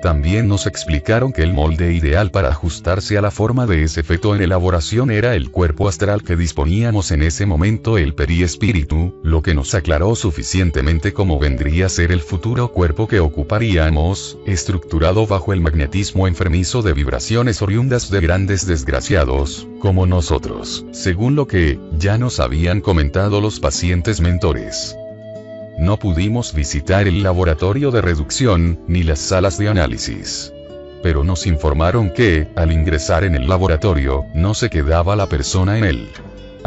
También nos explicaron que el molde ideal para ajustarse a la forma de ese feto en elaboración era el cuerpo astral que disponíamos en ese momento, el periespíritu, lo que nos aclaró suficientemente cómo vendría a ser el futuro cuerpo que ocuparíamos, estructurado bajo el magnetismo enfermizo de vibraciones oriundas de grandes desgraciados, como nosotros, según lo que ya nos habían comentado los pacientes mentores. No pudimos visitar el laboratorio de reducción, ni las salas de análisis. Pero nos informaron que, al ingresar en el laboratorio, no se quedaba la persona en él.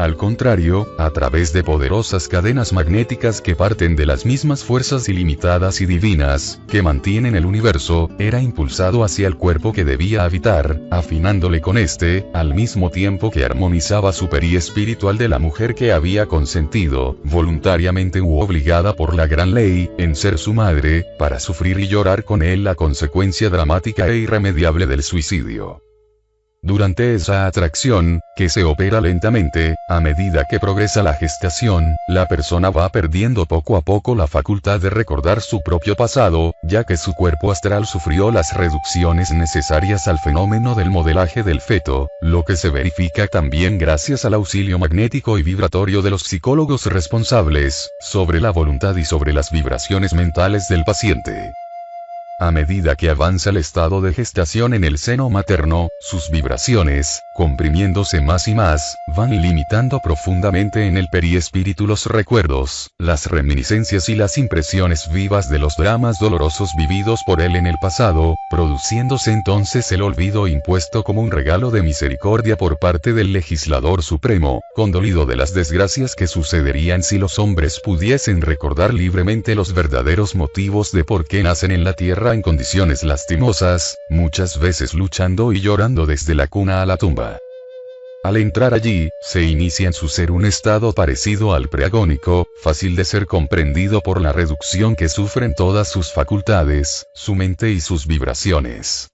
Al contrario, a través de poderosas cadenas magnéticas que parten de las mismas fuerzas ilimitadas y divinas, que mantienen el universo, era impulsado hacia el cuerpo que debía habitar, afinándole con este, al mismo tiempo que armonizaba su periespiritual de la mujer que había consentido, voluntariamente u obligada por la gran ley, en ser su madre, para sufrir y llorar con él la consecuencia dramática e irremediable del suicidio. Durante esa atracción, que se opera lentamente, a medida que progresa la gestación, la persona va perdiendo poco a poco la facultad de recordar su propio pasado, ya que su cuerpo astral sufrió las reducciones necesarias al fenómeno del modelaje del feto, lo que se verifica también gracias al auxilio magnético y vibratorio de los psicólogos responsables, sobre la voluntad y sobre las vibraciones mentales del paciente. A medida que avanza el estado de gestación en el seno materno, sus vibraciones, comprimiéndose más y más, van limitando profundamente en el periespíritu los recuerdos, las reminiscencias y las impresiones vivas de los dramas dolorosos vividos por él en el pasado, produciéndose entonces el olvido impuesto como un regalo de misericordia por parte del legislador supremo, condolido de las desgracias que sucederían si los hombres pudiesen recordar libremente los verdaderos motivos de por qué nacen en la tierra en condiciones lastimosas, muchas veces luchando y llorando desde la cuna a la tumba. Al entrar allí, se inicia en su ser un estado parecido al preagónico, fácil de ser comprendido por la reducción que sufren todas sus facultades, su mente y sus vibraciones.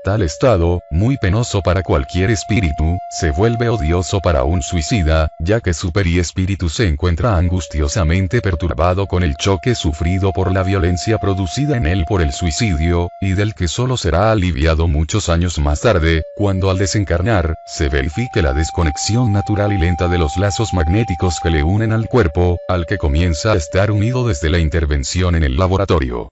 Tal estado, muy penoso para cualquier espíritu, se vuelve odioso para un suicida, ya que su periespíritu se encuentra angustiosamente perturbado con el choque sufrido por la violencia producida en él por el suicidio, y del que solo será aliviado muchos años más tarde, cuando al desencarnar, se verifique la desconexión natural y lenta de los lazos magnéticos que le unen al cuerpo, al que comienza a estar unido desde la intervención en el laboratorio.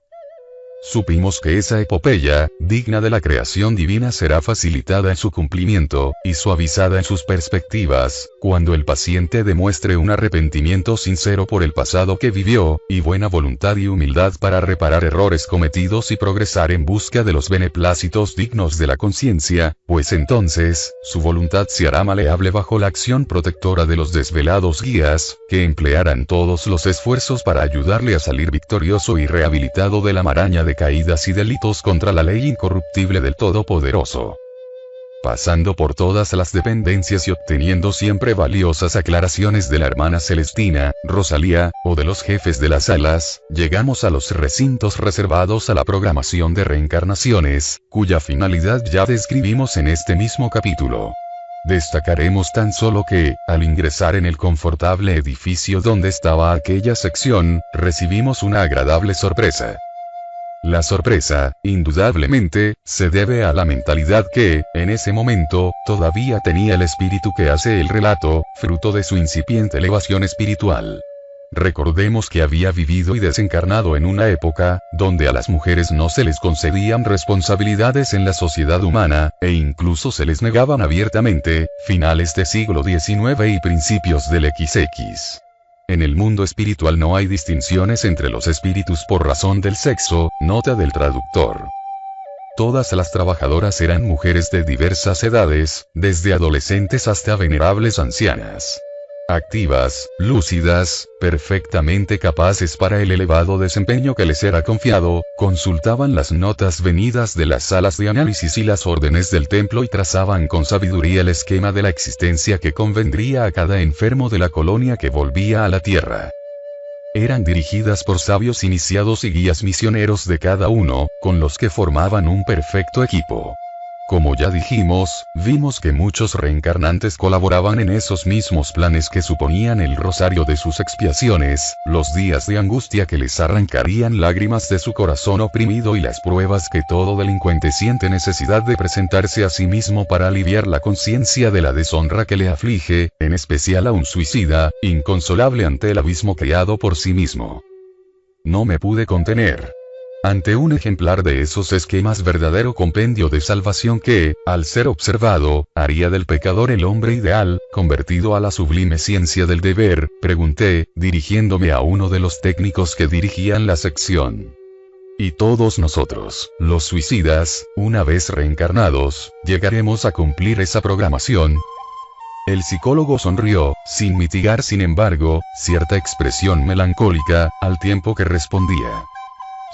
Supimos que esa epopeya, digna de la creación divina, será facilitada en su cumplimiento, y suavizada en sus perspectivas, cuando el paciente demuestre un arrepentimiento sincero por el pasado que vivió, y buena voluntad y humildad para reparar errores cometidos y progresar en busca de los beneplácitos dignos de la conciencia, pues entonces, su voluntad se hará maleable bajo la acción protectora de los desvelados guías, que emplearán todos los esfuerzos para ayudarle a salir victorioso y rehabilitado de la maraña de caídas y delitos contra la ley incorruptible del Todopoderoso. pasando por todas las dependencias y obteniendo siempre valiosas aclaraciones de la hermana Celestina, Rosalía, o de los jefes de las salas, llegamos a los recintos reservados a la programación de reencarnaciones, cuya finalidad ya describimos en este mismo capítulo. Destacaremos tan solo que, al ingresar en el confortable edificio donde estaba aquella sección, recibimos una agradable sorpresa. La sorpresa, indudablemente, se debe a la mentalidad que, en ese momento, todavía tenía el espíritu que hace el relato, fruto de su incipiente elevación espiritual. Recordemos que había vivido y desencarnado en una época, donde a las mujeres no se les concedían responsabilidades en la sociedad humana, e incluso se les negaban abiertamente, finales del siglo XIX y principios del XX. En el mundo espiritual no hay distinciones entre los espíritus por razón del sexo, nota del traductor. Todas las trabajadoras eran mujeres de diversas edades, desde adolescentes hasta venerables ancianas. Activas, lúcidas, perfectamente capaces para el elevado desempeño que les era confiado, consultaban las notas venidas de las salas de análisis y las órdenes del templo y trazaban con sabiduría el esquema de la existencia que convendría a cada enfermo de la colonia que volvía a la tierra. Eran dirigidas por sabios iniciados y guías misioneros de cada uno, con los que formaban un perfecto equipo. Como ya dijimos, vimos que muchos reencarnantes colaboraban en esos mismos planes que suponían el rosario de sus expiaciones, los días de angustia que les arrancarían lágrimas de su corazón oprimido y las pruebas que todo delincuente siente necesidad de presentarse a sí mismo para aliviar la conciencia de la deshonra que le aflige, en especial a un suicida, inconsolable ante el abismo creado por sí mismo. No me pude contener. Ante un ejemplar de esos esquemas, verdadero compendio de salvación que, al ser observado, haría del pecador el hombre ideal, convertido a la sublime ciencia del deber, pregunté, dirigiéndome a uno de los técnicos que dirigían la sección. ¿Y todos nosotros, los suicidas, una vez reencarnados, llegaremos a cumplir esa programación? El psicólogo sonrió, sin mitigar sin embargo, cierta expresión melancólica, al tiempo que respondía.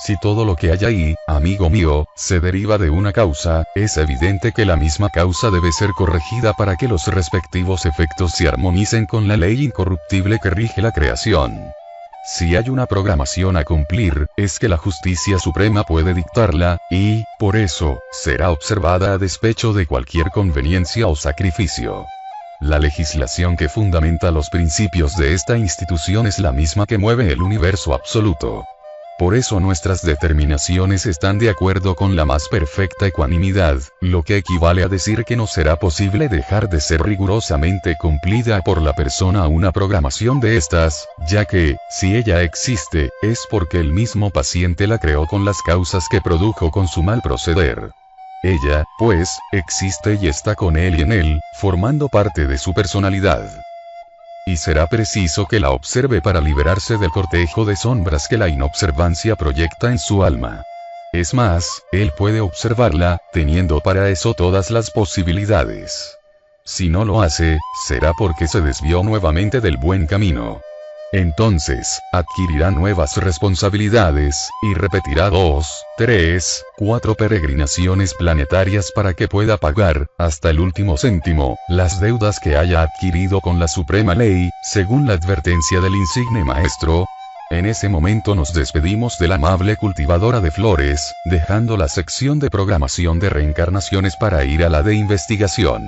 Si todo lo que hay ahí, amigo mío, se deriva de una causa, es evidente que la misma causa debe ser corregida para que los respectivos efectos se armonicen con la ley incorruptible que rige la creación. Si hay una programación a cumplir, es que la justicia suprema puede dictarla, y, por eso, será observada a despecho de cualquier conveniencia o sacrificio. La legislación que fundamenta los principios de esta institución es la misma que mueve el universo absoluto. Por eso nuestras determinaciones están de acuerdo con la más perfecta ecuanimidad, lo que equivale a decir que no será posible dejar de ser rigurosamente cumplida por la persona una programación de estas, ya que, si ella existe, es porque el mismo paciente la creó con las causas que produjo con su mal proceder. Ella, pues, existe y está con él y en él, formando parte de su personalidad. Y será preciso que la observe para liberarse del cortejo de sombras que la inobservancia proyecta en su alma. Es más, él puede observarla, teniendo para eso todas las posibilidades. Si no lo hace, será porque se desvió nuevamente del buen camino. Entonces, adquirirá nuevas responsabilidades, y repetirá 2, 3, 4 peregrinaciones planetarias para que pueda pagar, hasta el último céntimo, las deudas que haya adquirido con la suprema ley, según la advertencia del insigne maestro. En ese momento nos despedimos de la amable cultivadora de flores, dejando la sección de programación de reencarnaciones para ir a la de investigación.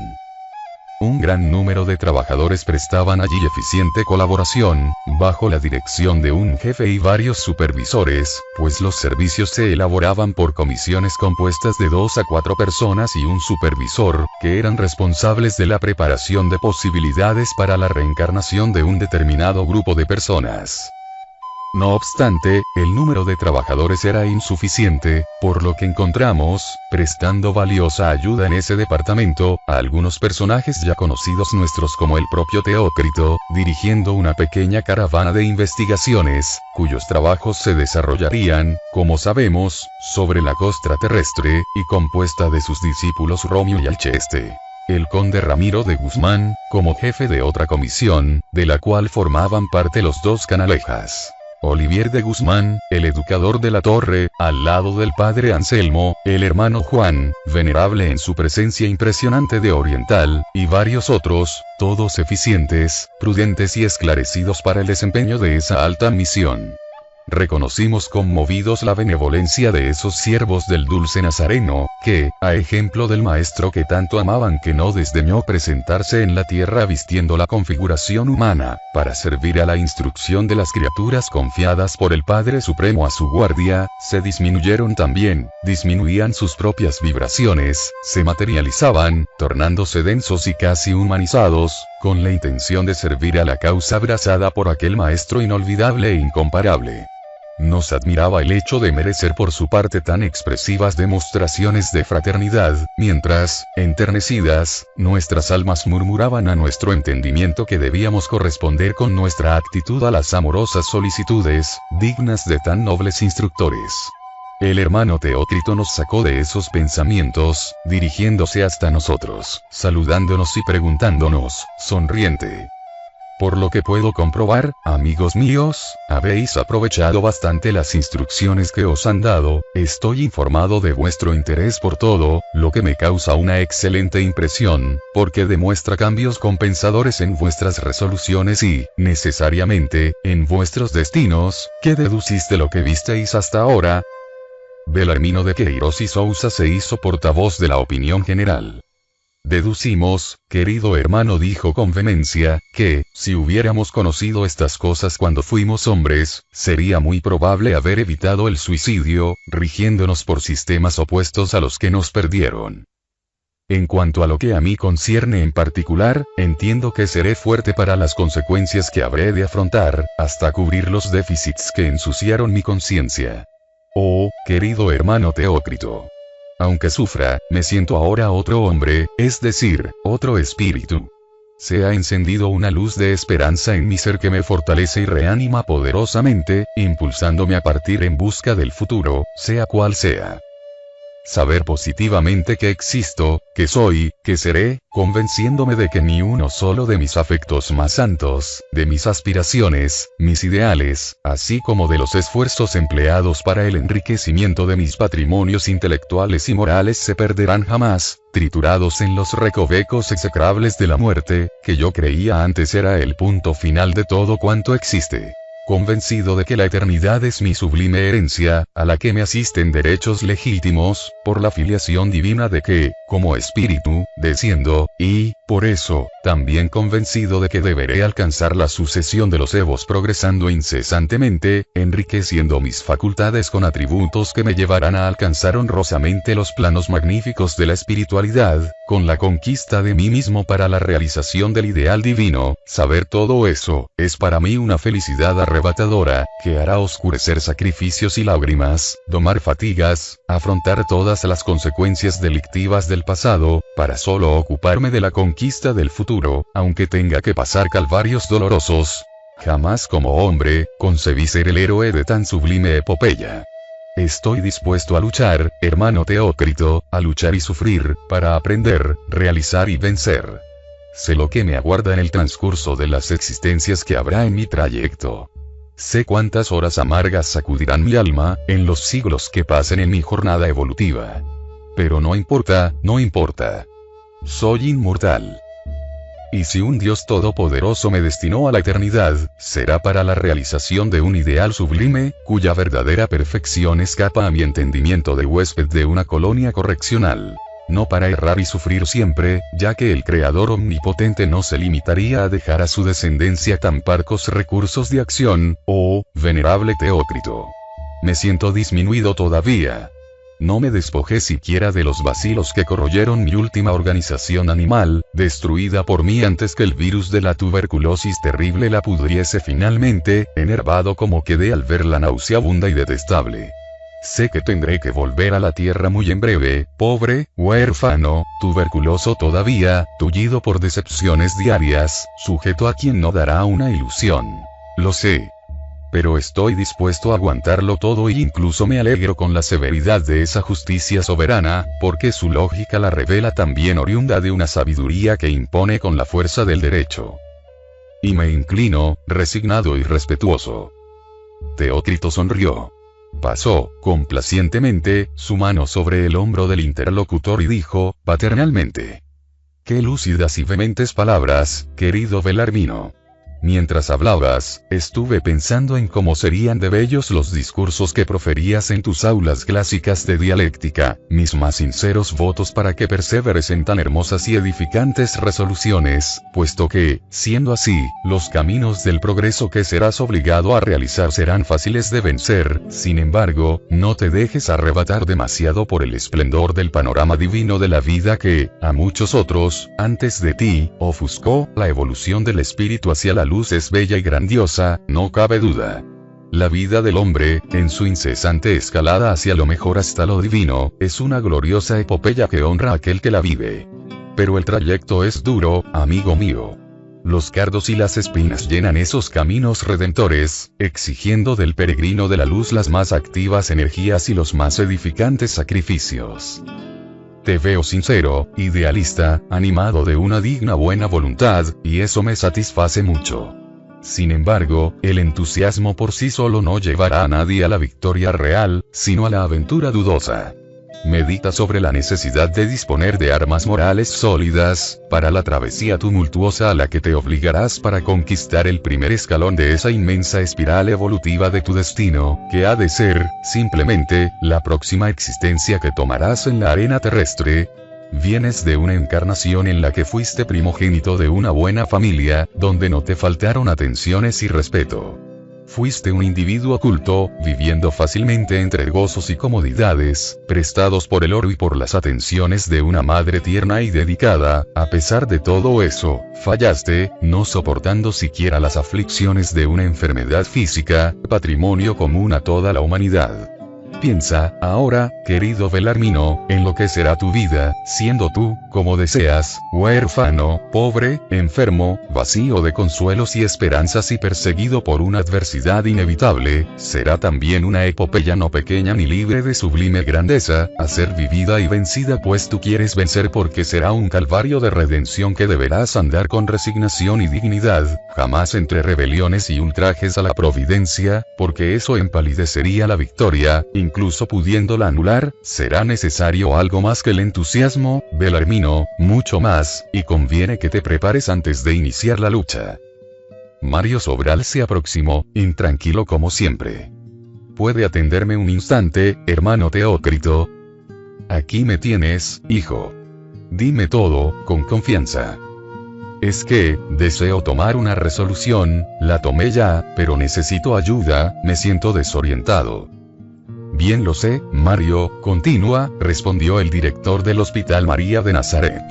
Un gran número de trabajadores prestaban allí eficiente colaboración, bajo la dirección de un jefe y varios supervisores, pues los servicios se elaboraban por comisiones compuestas de 2 a 4 personas y un supervisor, que eran responsables de la preparación de posibilidades para la reencarnación de un determinado grupo de personas. No obstante, el número de trabajadores era insuficiente, por lo que encontramos, prestando valiosa ayuda en ese departamento, a algunos personajes ya conocidos nuestros como el propio Teócrito, dirigiendo una pequeña caravana de investigaciones, cuyos trabajos se desarrollarían, como sabemos, sobre la costa terrestre, y compuesta de sus discípulos Romeo y Alceste. El conde Ramiro de Guzmán, como jefe de otra comisión, de la cual formaban parte los 2 canalejas. Olivier de Guzmán, el educador de la torre, al lado del padre Anselmo, el hermano Juan, venerable en su presencia impresionante de oriental, y varios otros, todos eficientes, prudentes y esclarecidos para el desempeño de esa alta misión. Reconocimos conmovidos la benevolencia de esos siervos del dulce Nazareno, que, a ejemplo del maestro que tanto amaban, que no desdeñó presentarse en la tierra vistiendo la configuración humana, para servir a la instrucción de las criaturas confiadas por el Padre Supremo a su guardia, se disminuyeron también, disminuían sus propias vibraciones, se materializaban, tornándose densos y casi humanizados, con la intención de servir a la causa abrazada por aquel maestro inolvidable e incomparable. Nos admiraba el hecho de merecer por su parte tan expresivas demostraciones de fraternidad, mientras, enternecidas, nuestras almas murmuraban a nuestro entendimiento que debíamos corresponder con nuestra actitud a las amorosas solicitudes, dignas de tan nobles instructores. El hermano Teócrito nos sacó de esos pensamientos, dirigiéndose hasta nosotros, saludándonos y preguntándonos, sonriente: por lo que puedo comprobar, amigos míos, habéis aprovechado bastante las instrucciones que os han dado, estoy informado de vuestro interés por todo, lo que me causa una excelente impresión, porque demuestra cambios compensadores en vuestras resoluciones y, necesariamente, en vuestros destinos. ¿Qué deducís de lo que visteis hasta ahora? Belarmino de Queiroz y Sousa se hizo portavoz de la opinión general. Deducimos, querido hermano, dijo con vehemencia, que, si hubiéramos conocido estas cosas cuando fuimos hombres, sería muy probable haber evitado el suicidio, rigiéndonos por sistemas opuestos a los que nos perdieron. En cuanto a lo que a mí concierne en particular, entiendo que seré fuerte para las consecuencias que habré de afrontar, hasta cubrir los déficits que ensuciaron mi conciencia. Oh, querido hermano Teócrito, aunque sufra, me siento ahora otro hombre, es decir, otro espíritu. Se ha encendido una luz de esperanza en mi ser que me fortalece y reanima poderosamente, impulsándome a partir en busca del futuro, sea cual sea. Saber positivamente que existo, que soy, que seré, convenciéndome de que ni uno solo de mis afectos más santos, de mis aspiraciones, mis ideales, así como de los esfuerzos empleados para el enriquecimiento de mis patrimonios intelectuales y morales se perderán jamás, triturados en los recovecos execrables de la muerte, que yo creía antes era el punto final de todo cuanto existe. Convencido de que la eternidad es mi sublime herencia, a la que me asisten derechos legítimos, por la filiación divina de que, como espíritu, desciendo, y, por eso, también convencido de que deberé alcanzar la sucesión de los evos progresando incesantemente, enriqueciendo mis facultades con atributos que me llevarán a alcanzar honrosamente los planos magníficos de la espiritualidad, con la conquista de mí mismo para la realización del ideal divino. Saber todo eso, es para mí una felicidad arrebatadora, que hará oscurecer sacrificios y lágrimas, domar fatigas, afrontar todas las consecuencias delictivas del pasado, para solo ocuparme de la conquista del futuro, aunque tenga que pasar calvarios dolorosos. Jamás como hombre, concebí ser el héroe de tan sublime epopeya. Estoy dispuesto a luchar, hermano Teócrito, a luchar y sufrir, para aprender, realizar y vencer. Sé lo que me aguarda en el transcurso de las existencias que habrá en mi trayecto. Sé cuántas horas amargas sacudirán mi alma, en los siglos que pasen en mi jornada evolutiva. Pero no importa, no importa. Soy inmortal. Y si un Dios todopoderoso me destinó a la eternidad, será para la realización de un ideal sublime, cuya verdadera perfección escapa a mi entendimiento de huésped de una colonia correccional. No para errar y sufrir siempre, ya que el Creador omnipotente no se limitaría a dejar a su descendencia tan parcos recursos de acción. Oh, venerable Teócrito, me siento disminuido todavía. No me despojé siquiera de los bacilos que corroyeron mi última organización animal, destruida por mí antes que el virus de la tuberculosis terrible la pudriese finalmente, enervado como quedé al verla nauseabunda y detestable. Sé que tendré que volver a la tierra muy en breve, pobre, huérfano, tuberculoso todavía, tullido por decepciones diarias, sujeto a quien no dará una ilusión. Lo sé. Pero estoy dispuesto a aguantarlo todo e incluso me alegro con la severidad de esa justicia soberana, porque su lógica la revela también oriunda de una sabiduría que impone con la fuerza del derecho. Y me inclino, resignado y respetuoso. Teócrito sonrió. Pasó, complacientemente, su mano sobre el hombro del interlocutor y dijo, paternalmente: «Qué lúcidas y vehementes palabras, querido Belarmino. Mientras hablabas, estuve pensando en cómo serían de bellos los discursos que proferías en tus aulas clásicas de dialéctica, mis más sinceros votos para que perseveres en tan hermosas y edificantes resoluciones, puesto que, siendo así, los caminos del progreso que serás obligado a realizar serán fáciles de vencer. Sin embargo, no te dejes arrebatar demasiado por el esplendor del panorama divino de la vida que, a muchos otros, antes de ti, ofuscó. La evolución del espíritu hacia la luz es bella y grandiosa, no cabe duda. La vida del hombre, en su incesante escalada hacia lo mejor hasta lo divino, es una gloriosa epopeya que honra a aquel que la vive. Pero el trayecto es duro, amigo mío. Los cardos y las espinas llenan esos caminos redentores, exigiendo del peregrino de la luz las más activas energías y los más edificantes sacrificios. Te veo sincero, idealista, animado de una digna buena voluntad, y eso me satisface mucho. Sin embargo, el entusiasmo por sí solo no llevará a nadie a la victoria real, sino a la aventura dudosa. Medita sobre la necesidad de disponer de armas morales sólidas, para la travesía tumultuosa a la que te obligarás para conquistar el primer escalón de esa inmensa espiral evolutiva de tu destino, que ha de ser, simplemente, la próxima existencia que tomarás en la arena terrestre. Vienes de una encarnación en la que fuiste primogénito de una buena familia, donde no te faltaron atenciones y respeto. Fuiste un individuo culto, viviendo fácilmente entre gozos y comodidades, prestados por el oro y por las atenciones de una madre tierna y dedicada. A pesar de todo eso, fallaste, no soportando siquiera las aflicciones de una enfermedad física, patrimonio común a toda la humanidad. Piensa, ahora, querido Belarmino, en lo que será tu vida, siendo tú, como deseas, huérfano, pobre, enfermo, vacío de consuelos y esperanzas y perseguido por una adversidad inevitable. Será también una epopeya no pequeña ni libre de sublime grandeza, a ser vivida y vencida, pues tú quieres vencer, porque será un calvario de redención que deberás andar con resignación y dignidad, jamás entre rebeliones y ultrajes a la providencia, porque eso empalidecería la victoria. Incluso pudiéndola anular, será necesario algo más que el entusiasmo, Belarmino, mucho más, y conviene que te prepares antes de iniciar la lucha. Mario Sobral se aproximó, intranquilo como siempre. ¿Puede atenderme un instante, hermano Teócrito? Aquí me tienes, hijo. Dime todo, con confianza. Es que, deseo tomar una resolución, la tomé ya, pero necesito ayuda, me siento desorientado. Bien lo sé, Mario, continúa, respondió el director del Hospital María de Nazaret.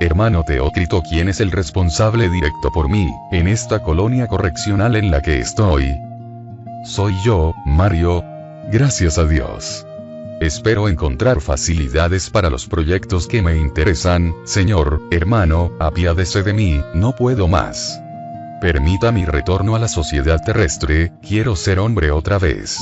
Hermano Teócrito, ¿quién es el responsable directo por mí, en esta colonia correccional en la que estoy? Soy yo, Mario. Gracias a Dios. Espero encontrar facilidades para los proyectos que me interesan. Señor, hermano, apiádese de mí, no puedo más. Permita mi retorno a la sociedad terrestre, quiero ser hombre otra vez.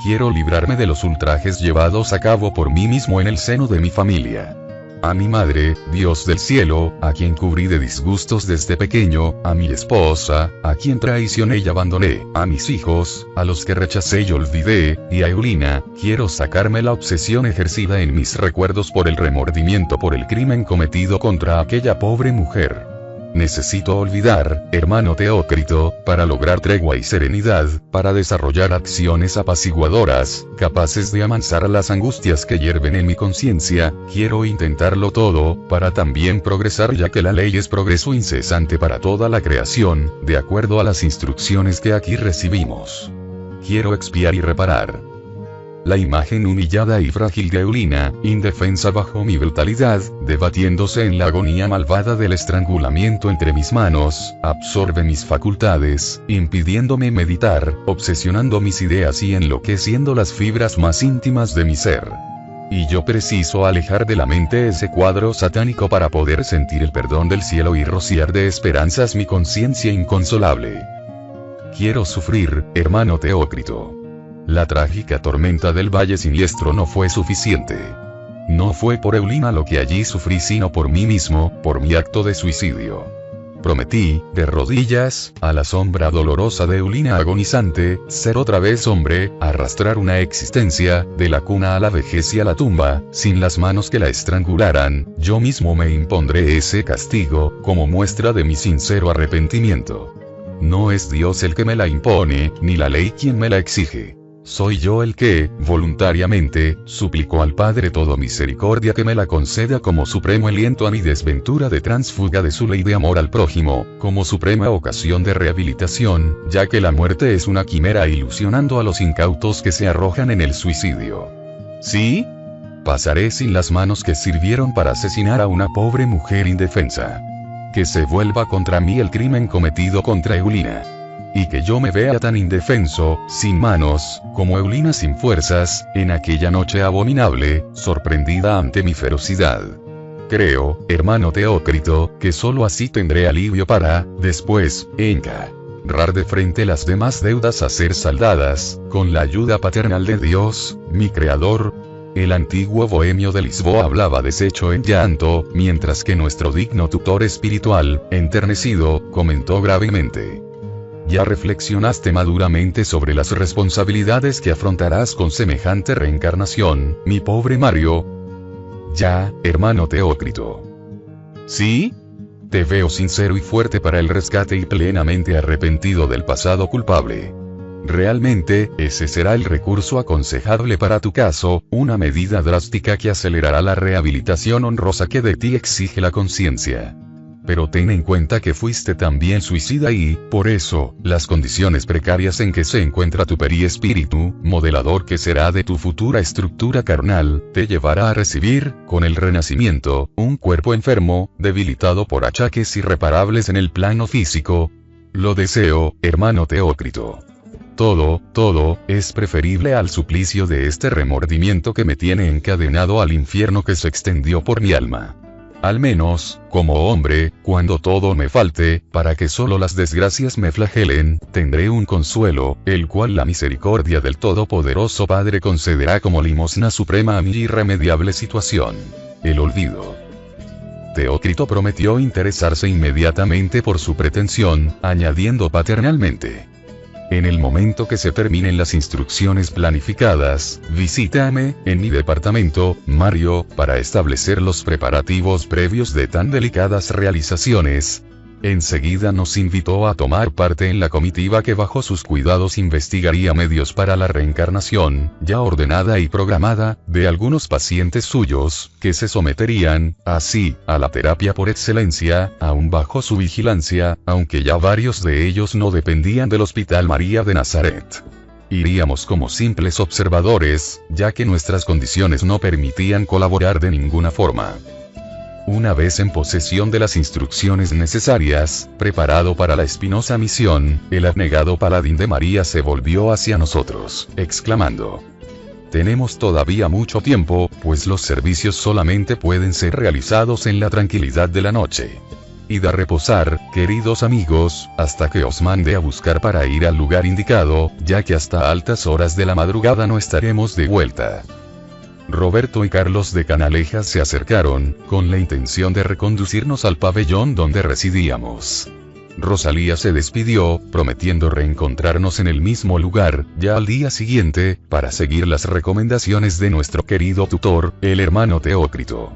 Quiero librarme de los ultrajes llevados a cabo por mí mismo en el seno de mi familia. A mi madre, Dios del cielo, a quien cubrí de disgustos desde pequeño, a mi esposa, a quien traicioné y abandoné, a mis hijos, a los que rechacé y olvidé, y a Eulina, quiero sacarme la obsesión ejercida en mis recuerdos por el remordimiento por el crimen cometido contra aquella pobre mujer. Necesito olvidar, hermano Teócrito, para lograr tregua y serenidad, para desarrollar acciones apaciguadoras, capaces de amansar las angustias que hierven en mi conciencia. Quiero intentarlo todo, para también progresar, ya que la ley es progreso incesante para toda la creación, de acuerdo a las instrucciones que aquí recibimos. Quiero expiar y reparar. La imagen humillada y frágil de Eulina, indefensa bajo mi brutalidad, debatiéndose en la agonía malvada del estrangulamiento entre mis manos, absorbe mis facultades, impidiéndome meditar, obsesionando mis ideas y enloqueciendo las fibras más íntimas de mi ser. Y yo preciso alejar de la mente ese cuadro satánico para poder sentir el perdón del cielo y rociar de esperanzas mi conciencia inconsolable. Quiero sufrir, hermano Teócrito. La trágica tormenta del Valle Siniestro no fue suficiente. No fue por Eulina lo que allí sufrí, sino por mí mismo, por mi acto de suicidio. Prometí, de rodillas, a la sombra dolorosa de Eulina agonizante, ser otra vez hombre, arrastrar una existencia, de la cuna a la vejez y a la tumba, sin las manos que la estrangularan. Yo mismo me impondré ese castigo, como muestra de mi sincero arrepentimiento. No es Dios el que me la impone, ni la ley quien me la exige. Soy yo el que, voluntariamente, suplico al Padre todo misericordia que me la conceda como supremo aliento a mi desventura de transfuga de su ley de amor al prójimo, como suprema ocasión de rehabilitación, ya que la muerte es una quimera ilusionando a los incautos que se arrojan en el suicidio. ¿Sí? Pasaré sin las manos que sirvieron para asesinar a una pobre mujer indefensa. Que se vuelva contra mí el crimen cometido contra Eulina. Y que yo me vea tan indefenso, sin manos, como Eulina sin fuerzas, en aquella noche abominable, sorprendida ante mi ferocidad. Creo, hermano Teócrito, que solo así tendré alivio para, después, encarar de frente las demás deudas a ser saldadas, con la ayuda paternal de Dios, mi Creador. El antiguo bohemio de Lisboa hablaba deshecho en llanto, mientras que nuestro digno tutor espiritual, enternecido, comentó gravemente. ¿Ya reflexionaste maduramente sobre las responsabilidades que afrontarás con semejante reencarnación, mi pobre Mario? Ya, hermano Teócrito. ¿Sí? Te veo sincero y fuerte para el rescate y plenamente arrepentido del pasado culpable. Realmente, ese será el recurso aconsejable para tu caso, una medida drástica que acelerará la rehabilitación honrosa que de ti exige la conciencia. Pero ten en cuenta que fuiste también suicida y, por eso, las condiciones precarias en que se encuentra tu periespíritu, modelador que será de tu futura estructura carnal, te llevará a recibir, con el renacimiento, un cuerpo enfermo, debilitado por achaques irreparables en el plano físico. Lo deseo, hermano Teócrito. Todo, es preferible al suplicio de este remordimiento que me tiene encadenado al infierno que se extendió por mi alma. Al menos, como hombre, cuando todo me falte, para que solo las desgracias me flagelen, tendré un consuelo, el cual la misericordia del Todopoderoso Padre concederá como limosna suprema a mi irremediable situación. El olvido. Teócrito prometió interesarse inmediatamente por su pretensión, añadiendo paternalmente: en el momento que se terminen las instrucciones planificadas, visítame, en mi departamento, Mario, para establecer los preparativos previos de tan delicadas realizaciones. Enseguida nos invitó a tomar parte en la comitiva que bajo sus cuidados investigaría medios para la reencarnación, ya ordenada y programada, de algunos pacientes suyos, que se someterían, así, a la terapia por excelencia, aún bajo su vigilancia, aunque ya varios de ellos no dependían del Hospital María de Nazaret. Iríamos como simples observadores, ya que nuestras condiciones no permitían colaborar de ninguna forma. Una vez en posesión de las instrucciones necesarias, preparado para la espinosa misión, el abnegado paladín de María se volvió hacia nosotros, exclamando: tenemos todavía mucho tiempo, pues los servicios solamente pueden ser realizados en la tranquilidad de la noche. Id a reposar, queridos amigos, hasta que os mande a buscar para ir al lugar indicado, ya que hasta altas horas de la madrugada no estaremos de vuelta. Roberto y Carlos de Canalejas se acercaron, con la intención de reconducirnos al pabellón donde residíamos. Rosalía se despidió, prometiendo reencontrarnos en el mismo lugar, ya al día siguiente, para seguir las recomendaciones de nuestro querido tutor, el hermano Teócrito.